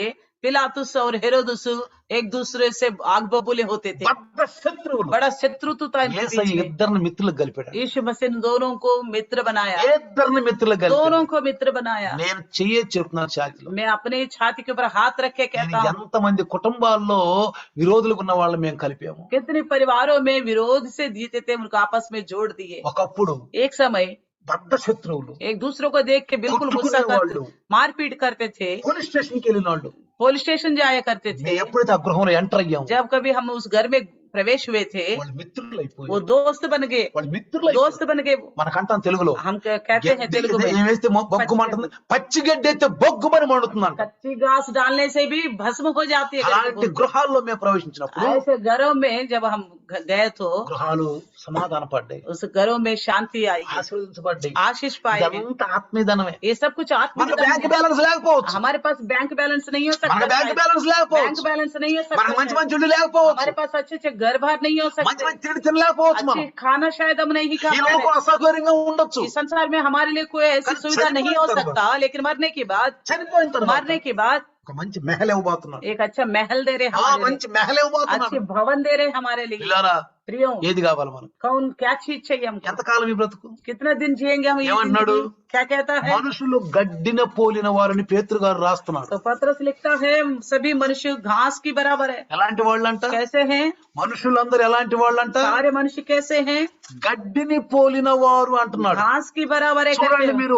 पिलातुस और हेरोदुस एक दूसरे से आग बबूले होते थे, బద్ధ శత్రువులు. बड़ा शत्रुता था इनके बीच యేసయ్య में। ఇద్దరిని మిత్రులకు కలిపాడు. यीशु मसीह ने दोनों को मित्र बनाया, ఇద్దరిని మిత్రులకు కలిపాడు. दोनों को मित्र बनाया। నేను చెప్తున్నాను ఛాతీలో, मैं अपने छाती के ऊपर हाथ रख के నేను कहता हूँ, ఎంతమంది కుటుంబాల్లో విరోధులకు ఉన్న వాళ్ళని మేము కలిపాము. कितने परिवारों में विरोध से जीते थे उनको आपस में जोड़ दिए। ఒకప్పుడు एक समय బద్ధ శత్రువులు, एक दूसरों को देख के बिल्कुल गुस्सा करते, కొట్టుకునేవాళ్ళు, मारपीट करते थे, పోలీస్ స్టేషన్కి వెళ్ళిన వాళ్ళు. पुलिस स्टेशन जाया करते थे। మేము ఎప్పుడైతే ఆ గృహంలో ఎంటర్ అయ్యాము, जब कभी हम उस घर में प्रवेश हुए थे, వాళ్ళు మిత్రులు वो అయిపోయారు. दोस्त बन गए, వాళ్ళు మిత్రులు दोस्त बन गए। మనకంటాం తెలుగులో, हम कहते हैं तेलुगु में, ఏమేస్తే బొగ్గుమంటుంది, పచ్చిగడ్డి అయితే బొగ్గుమని మండుతుందంట. कच्ची घास डालने से भी भस्म हो जाती है। అలాంటి గృహాల్లో మేము ప్రవేశించినప్పుడు ऐसे घरों में जब हम गए तो గృహాలు సమాధాన పడ్డాయి, उस घरों में शांति आई, ఆశీర్వదించబడ్డాయి. आशीष पाए। ఇదంతా ఆత్మీయధనమే. ये सब कुछ आत्मिक మనకు धन బ్యాంక్ है। బ్యాలెన్స్ లేకపోవచ్చు, हमारे पास बैंक बैलेंस नहीं हो మనకు सकता బ్యాంక్ है, బ్యాలెన్స్ बैंक లేకపోవచ్చు, बैलेंस नहीं हो మనకు మంచి सकता है, మంచి ఇల్లు లేకపోవచ్చు, हमारे पास अच्छे अच्छे घर बार नहीं हो మంచి सकते, మంచి తిండి తినలేకపోవచ్చు, మనం अच्छे खाना शायद हम नहीं खा ఈ पा లోకం रहे। అసౌకర్యంగా ఉండొచ్చు. इस संसार में हमारे लिए कोई ऐसी कर- सुविधा नहीं हो चनिपोయిన सकता, लेकिन मरने के बाद చనిపోయిన తర్వాత मरने के बाद ఒక మంచి మెహల్ ఇవ్వబోతున్నాడు. एक अच्छा महल दे रहे ఆ हमारे మంచి लिए, మెహల్ ఇవ్వబోతున్నాడు. अच्छे भवन दे रहे हमारे लिए। పిల్లారా, प्रियो, ఏది కావాలి మనకు? कौन क्या चीज चाहिए हमको? ఎంతకాలం ఈ బ్రతుకు? कितना दिन जिएंगे हम ये ఏమన్నాడు? जिंदगी? क्या कहता है? మనుషులు గడ్డిన పోలిన వారని పేతురు గారు రాస్తున్నాడు. तो पत्रस लिखता है सभी मनुष्य घास की बराबर है। ఎలాంటి వాళ్ళంట? कैसे हैं? మనుషులందరూ ఎలాంటి వాళ్ళంట? सारे मनुष्य कैसे हैं? గడ్డిని పోలిన వారు అంటున్నాడు. घास की बराबर है చూడండి कहते हो। మీరు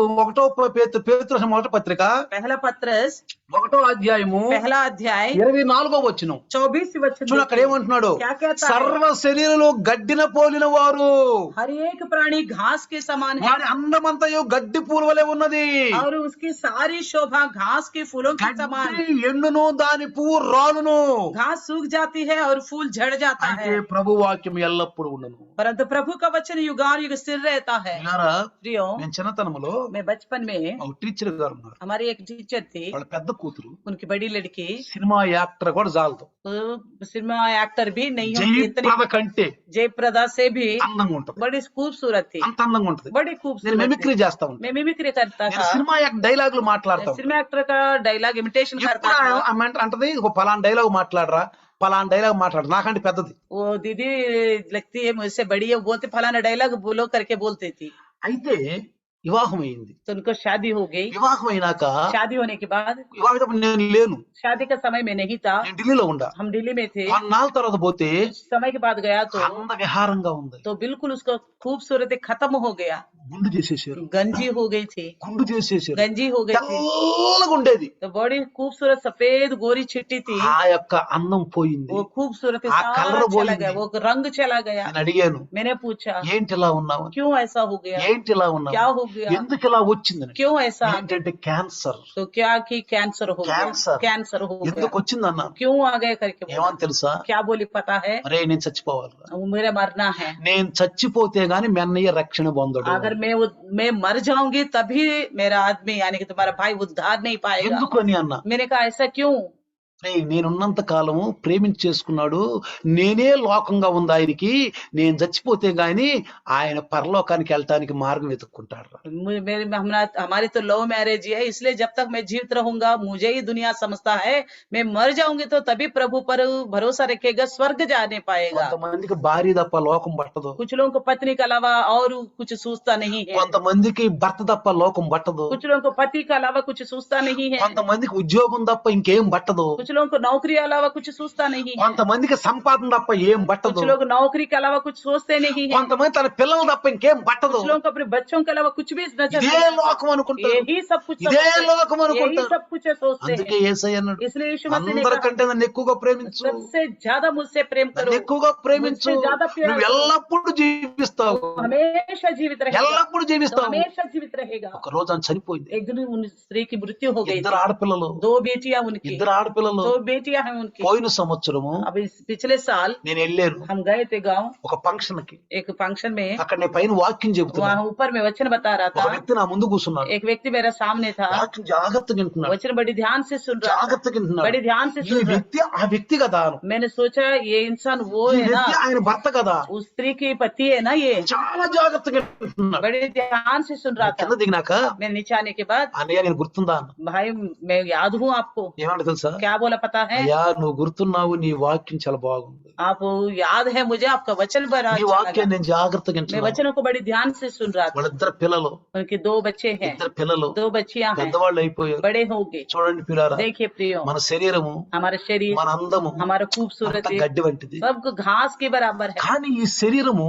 పేతురు రాసిన మొదటి పత్రిక पहला पत्रस 1వ అధ్యాయము पहला अध्याय 24వ వచనం 24 वचन చూడు అక్కడ ఏమంటున్నాడు? क्या कहता है? సర్వ శరీరులు గడ్డిన పోలిన వారు, हर एक प्राणी घास के समान है వారి అందమంతయు గడ్డి పూల వలె ఉన్నది. और उसकी सारी शोभा घास के फूलों के समान है। గడ్డి ఎండును, దాని పువ్వు రాలును, घास सूख जाती है और फूल झड़ जाता అయితే है, ప్రభు వాక్యం ఎల్లప్పుడూ ఉండను. परंतु प्रभु का वचन युगानुयुग स्थिर रहता है। ఇలారా प्रियो, నేను చిన్నతనంలో मैं बचपन में ఒక టీచర్ గారు ఉన్నారు. हमारी एक टीचर थी, వాళ్ళ పెద్ద కూతురు उनकी बड़ी लड़की సినిమా యాక్టర్ కూడా చాలదు, तो सिनेमा एक्टर भी नहीं होती इतनी, జయప్రద కంటే जयप्रदा से भी అందంగా ఉంటది. बड़ी खूबसूरत थी, అంత అందంగా ఉంటది. बड़ी నేను खूबसूरत మిమిక్రీ थी। చేస్తా ఉంటాను. मैं मिमिक्री करता నేను था, సినిమా డైలాగులు మాట్లాడతా ఉంటాను. सिनेमा एक्टर का डायलॉग इमिटेशन करता था। ఆమె అంటది ఒక పలానా డైలాగ్ మాట్లాడరా, పలానా డైలాగ్ మాట్లాడు, నాకంటే పెద్దది. वो दीदी लगती है मुझसे बड़ी है, बोलते फलाना डायलॉग बोलो करके बोलती थी। అయితే వివాహం అయింది. तो उनको शादी हो गई। వివాహం అయినాక शादी होने के बाद, వివాహం నేను లేను, शादी का समय में नहीं था, నేను ఢిల్లీలో ఉండా. हम दिल्ली में थे। కొన్నాళ్ళ తర్వాత పోతే कुछ समय के बाद गया तो అందవిహారంగా ఉంది. बिल्कुल उसका खूबसूरती खत्म हो गया, గుండు చేసేసారు, गंजी हो गई थी, గుండు చేసేసారు, गंजी हो गई थी। తెల్లగా ఉండేది. तो बड़ी खूबसूरत सफेद गोरी चिट्टी थी, ఆ యొక్క అందం పోయింది. वो खूबसूरती आ सारा कलर चला बोली गया, थी। वो रंग चला गया। నేను అడిగాను, मैंने पूछा ఏంటి ఇలా ఉన్నావు, क्यों ऐसा हो गया, ఏంటి ఇలా ఉన్నావు, क्या हो गया, ఎందుకు ఇలా వచ్చిందని. क्यों ऐसा? ఏంటంటే క్యాన్సర్. तो क्या कि कैंसर हो गया, कैंसर। कैंसर हो ఎందుకు गया। వచ్చిందన్నా, क्यों आ गए करके बोला। ఏమని తెలుసా? क्या बोली पता है? అరే నేను చచ్చిపోవాలి, वो मेरा मरना है, నేను చచ్చిపోతే గాని మీ అన్నయ్య రక్షణ పొందడు. अगर मैं मर जाऊंगी तभी मेरा आदमी यानी कि तुम्हारा भाई उद्धार नहीं पाएगा। ఎందుకని అన్న, मैंने कहा ऐसा क्यों? నేనున్నంత కాలము ప్రేమించేసుకున్నాడు, నేనే లోకంగా ఉంది ఆయనకి, నేను చచ్చిపోతే గాని ఆయన పరలోకానికి వెళ్ళటానికి మార్గం వెతుక్కుంటాడు. हमारी तो लव मैरिज है, इसलिए जब तक मैं जीवित रहूंगा मुझे ही दुनिया समझता है, मैं मर जाऊंगी तो तभी प्रभु पर भरोसा रखेगा, स्वर्ग जाने पाएगा। కొంతమందికి భార్య తప్ప లోకం పట్టదు, कुछ लोगों को पत्नी के अलावा और कुछ सोचता नहीं है, కొంతమందికి భర్త తప్ప లోకం పట్టదు, कुछ लोगों को पति के अलावा कुछ सोचता नहीं है, కొంతమందికి ఉద్యోగం తప్ప ఇంకేం పట్టదు, कुछ लोगों को नौकरी के अलावा कुछ सोचता नहीं है, కొంతమందికి సంపాదన తప్ప ఏం పట్టదు, कुछ लोग नौकरी के अलावा कुछ सोचते नहीं है, కొంతమంది తన పిల్లలు తప్ప ఇంకేం పట్టదు. कुछ लोगों को अपने बच्चों के अलावा कुछ भी नजर ఇదే नहीं आता। లోకం అనుకుంటారు, यही सब कुछ ఇదే समझते हैं, లోకం यही అనుకుంటారు. सब कुछ सोचते అందుకే हैं। యేసయ్య అన్నాడు, इसलिए यीशु मसीह ने कहा, అందరికంటే నన్ను ఎక్కువగా ప్రేమించు, सबसे ज्यादा मुझसे प्रेम करो, నన్ను ఎక్కువగా ప్రేమించు, मुझसे ज्यादा प्यार నువ్వు करो, ఎల్లప్పుడూ జీవిస్తావు, तो हमेशा जीवित रहेगा, ఎల్లప్పుడూ तो జీవిస్తావు. हमेशा जीवित रहेगा। ఒక రోజు ఆమె చనిపోయింది. एक दिन उन स्त्री की मृत्यु हो गई ఇద్దరు थी, ఆడపిల్లలు, 2 बेटियां उनकी, ఇద్దరు ఆడపిల్లలు. 2 बेटियां हैं उनकी। పోయిన సంవత్సరము अब इस पिछले साल నేను వెళ్ళాను हम गए थे गांव, ఒక ఫంక్షన్ కి. एक फंक्शन में, అక్కడ నేను పైన వాక్యం చెబుతున్నా, वहाँ ऊपर में वचन बता रहा ఒక था, వ్యక్తి నా ముందు కూర్చున్నాడు, एक व्यक्ति मेरा सामने था, వాక్యం జాగ్రత్తగా వింటున్నాడు, वचन बड़ी ध्यान से सुन रहा था, జాగ్రత్తగా వింటున్నాడు. बड़ी ध्यान से ఈ सुन रहा వ్యక్తి ఆ వ్యక్తి కదా, था। मैंने सोचा ये इंसान वो ఈ है ना, వ్యక్తి ఆయన భర్త కదా, उस स्त्री की पति है ना, ये చాలా జాగ్రత్తగా వింటున్నాడు. बड़े ध्यान से सुन रहा था। కింద దిగినాక मैं नीचे आने के बाद, అన్నయ్య నేను గుర్తుందా అన్న. भाई मैं याद हूँ आपको, ఏమంటే తెలుసా, क्या बोला पता है? అయ్యా నువ్వు గుర్తున్నావు, నీ వాక్యం చాలా బాగుంది, आप याद है मुझे आपका वचन बड़ा నీ अच्छा వాక్యం लगा। నేను జాగ్రత్తగా मैं వింటున్నాను. वचनों को बड़ी ध्यान से सुन रहा था। వాళ్ళిద్దరు పిల్లలు, उनके 2 बच्चे हैं, ఇద్దరు పిల్లలు 2 बच्चियां हैं, పెద్దవాళ్ళు అయిపోయారు. बड़े हो गए। చూడండి పిల్లారా, देखिए प्रियो, మన శరీరము, हमारा शरीर, మన అందము हमारा అంత खूबसूरती గడ్డి వంటిది. सबको घास के बराबर है। కానీ ఈ శరీరము,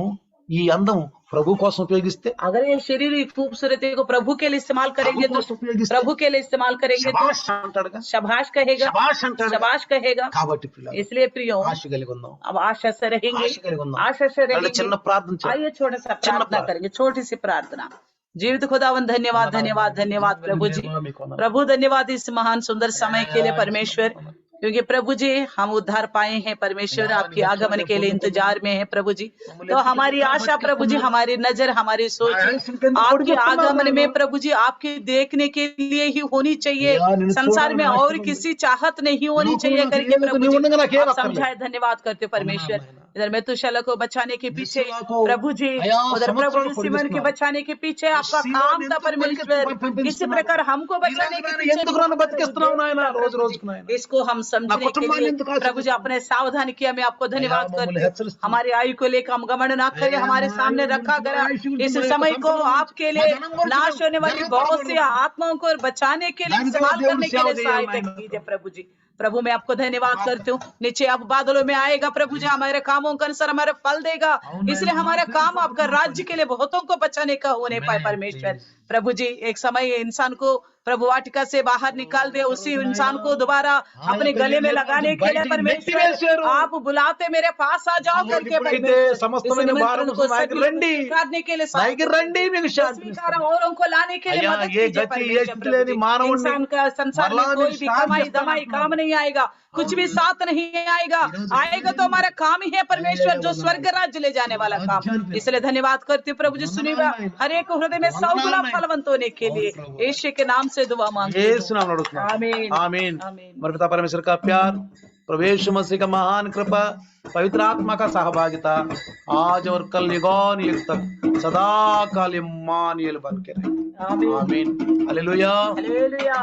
ఈ అందము ప్రభు కోసం ఉపయోగిస్తే, अगर ये शरीर की खूबसूरती को प्रभु के लिए इस्तेमाल करेंगे ప్రభు तो, కోసం ఉపయోగిస్తే प्रभु के लिए इस्तेमाल करेंगे तो శబాష్ అంటాడుగా, शबाश कहेगा, శబాష్ అంటాడు. शबाश कहेगा। కాబట్టి పిల్లలు इसलिए प्रियो, ఆశ కలిగి ఉందాం, अब आशा से रहेंगे, ఆశ కలిగి ఉందాం. आशा से అంటే रहेंगे। చిన్న ప్రార్థన చేద్దాం. आइए छोटा सा चिन्ह प्रार्थना प्रार्थना। करेंगे, छोटी सी प्रार्थना। जीवित खुदावन धन्यवाद, धन्यवाद, धन्यवाद प्रभु जी, प्रभु धन्यवाद इस महान सुंदर समय के लिए परमेश्वर, क्योंकि प्रभु जी हम उद्धार पाए हैं परमेश्वर, आपके आगमन के लिए इंतजार में है प्रभु जी। तो हमारी आशा प्रभु जी, हमारी नजर, हमारी सोच आपके आगमन में प्रभु जी आपके देखने के लिए ही होनी चाहिए, संसार में और किसी चाहत नहीं होनी चाहिए करके प्रभु जी आप समझाए। धन्यवाद करते परमेश्वर, इधर मेतुशेलह को बचाने के पीछे मेतुशेलह को प्रभु जी, अया उधर प्रभु संवत्सराలు जी सिमोन के పొడిగిస్తున్నారు. बचाने के पीछे आपका सीलोन काम था ఎందుకు परमेश्वर। इसी పంపిస్తున్నారు? प्रकार हमको बचाने के ఇలాగ पीछे ఎందుకు भी నన్ను आपका బతికిస్తున్నావు నాయన उद्देश्य था, రోజు प्रभु जी। రోజుకు నాయన? इसको हम నా समझने के కుటుంబాన్ని लिए ఎందుకు प्रभु जी ఆశీర్వదిస్తున్నావు? अपने सावधान किया, मैं आपको धन्यवाद అయ్యా, మమ్మల్ని करती हूँ। హెచ్చరిస్తున్నావు. हमारी आयु को लेकर हम घमंड ना करें, అయ్యా, हमारे మా सामने ఆయువు रखा గురించి, गया మా ఆయుష్షు గురించి, इस మా యొక్క समय को సంపద గురించి, आपके మా लिए ధనం గురించి नाश होने वाली జనం बहुत सी బాధపడకూడదు. आत्माओं को बचाने के लिए, దానితో इस्तेमाल దేవుని करने के సేవ लिए చేయాలి सहायता నాయన. कीजिए प्रभु जी। प्रभु मैं आपको धन्यवाद करती हूँ। नीचे आप बादलों में आएगा प्रभु जी, हमारे कामों के अनुसार हमारे फल देगा। అవును इसलिए నాయన, हमारा మా काम పేరు आपका చెప్పడం राज्य के लिए बहुतों को बचाने का होने पाए Amen, परमेश्वर। please. प्रभु जी एक समय इंसान को प्रभु वाटिका से बाहर निकाल दे, उसी ఒకరోజు इंसान నాయన, को दोबारा ఆ अपने యొక్క गले में నిర్ణయం लगाने నుంచి के लिए బయటికి परमेश्वर నెట్టివేశారు. आप बुलाते मेरे पास आ जाओ ఆ करके ఎప్పుడైతే परमेश्वर। इस సమస్తమైన निमंत्रण భారము को నాయకు सभी రండి, स्वीकारने के लिए నాయకు రండి, మీకు శాంతి स्वीकार औरों को लाने के लिए అయ్యా, मदद ఏ कीजिए గతి ఏ परमेश्वर। స్థితి प्रभु లేని जी మానవుణ్ణి इंसान का संसार में మరలా कोई మీకు भी శాంతి कमाई दमाई ఇస్తానంటున్నాడు. काम नहीं आएगा, कुछ भी साथ नहीं आएगा। ఈరోజు आएगा तो हमारा काम ही है परमेश्वर, जो स्वर्ग राज्य ले जाने वाला काम। రాజ్యానికి इसलिए धन्यवाद करती हूँ प्रभु जी, सुनिएगा हर एक हृदय में 100 गुना फलवंत होने के लिए यीशु के नाम से दुआ मांगती యేసు हूँ। నామములో అడుగుతున్నాను. आमीन आमीन. आमीन। మరి पिता परमेश्वर का प्यार, प्रभु यीशु मसीह का महान कृपा, पवित्र आत्मा का सहभागिता आज और कल युगान युग तक सदा काल इम्मानुएल बन के रहे. आमीन आमीन. हालेलुया. हालेलुया।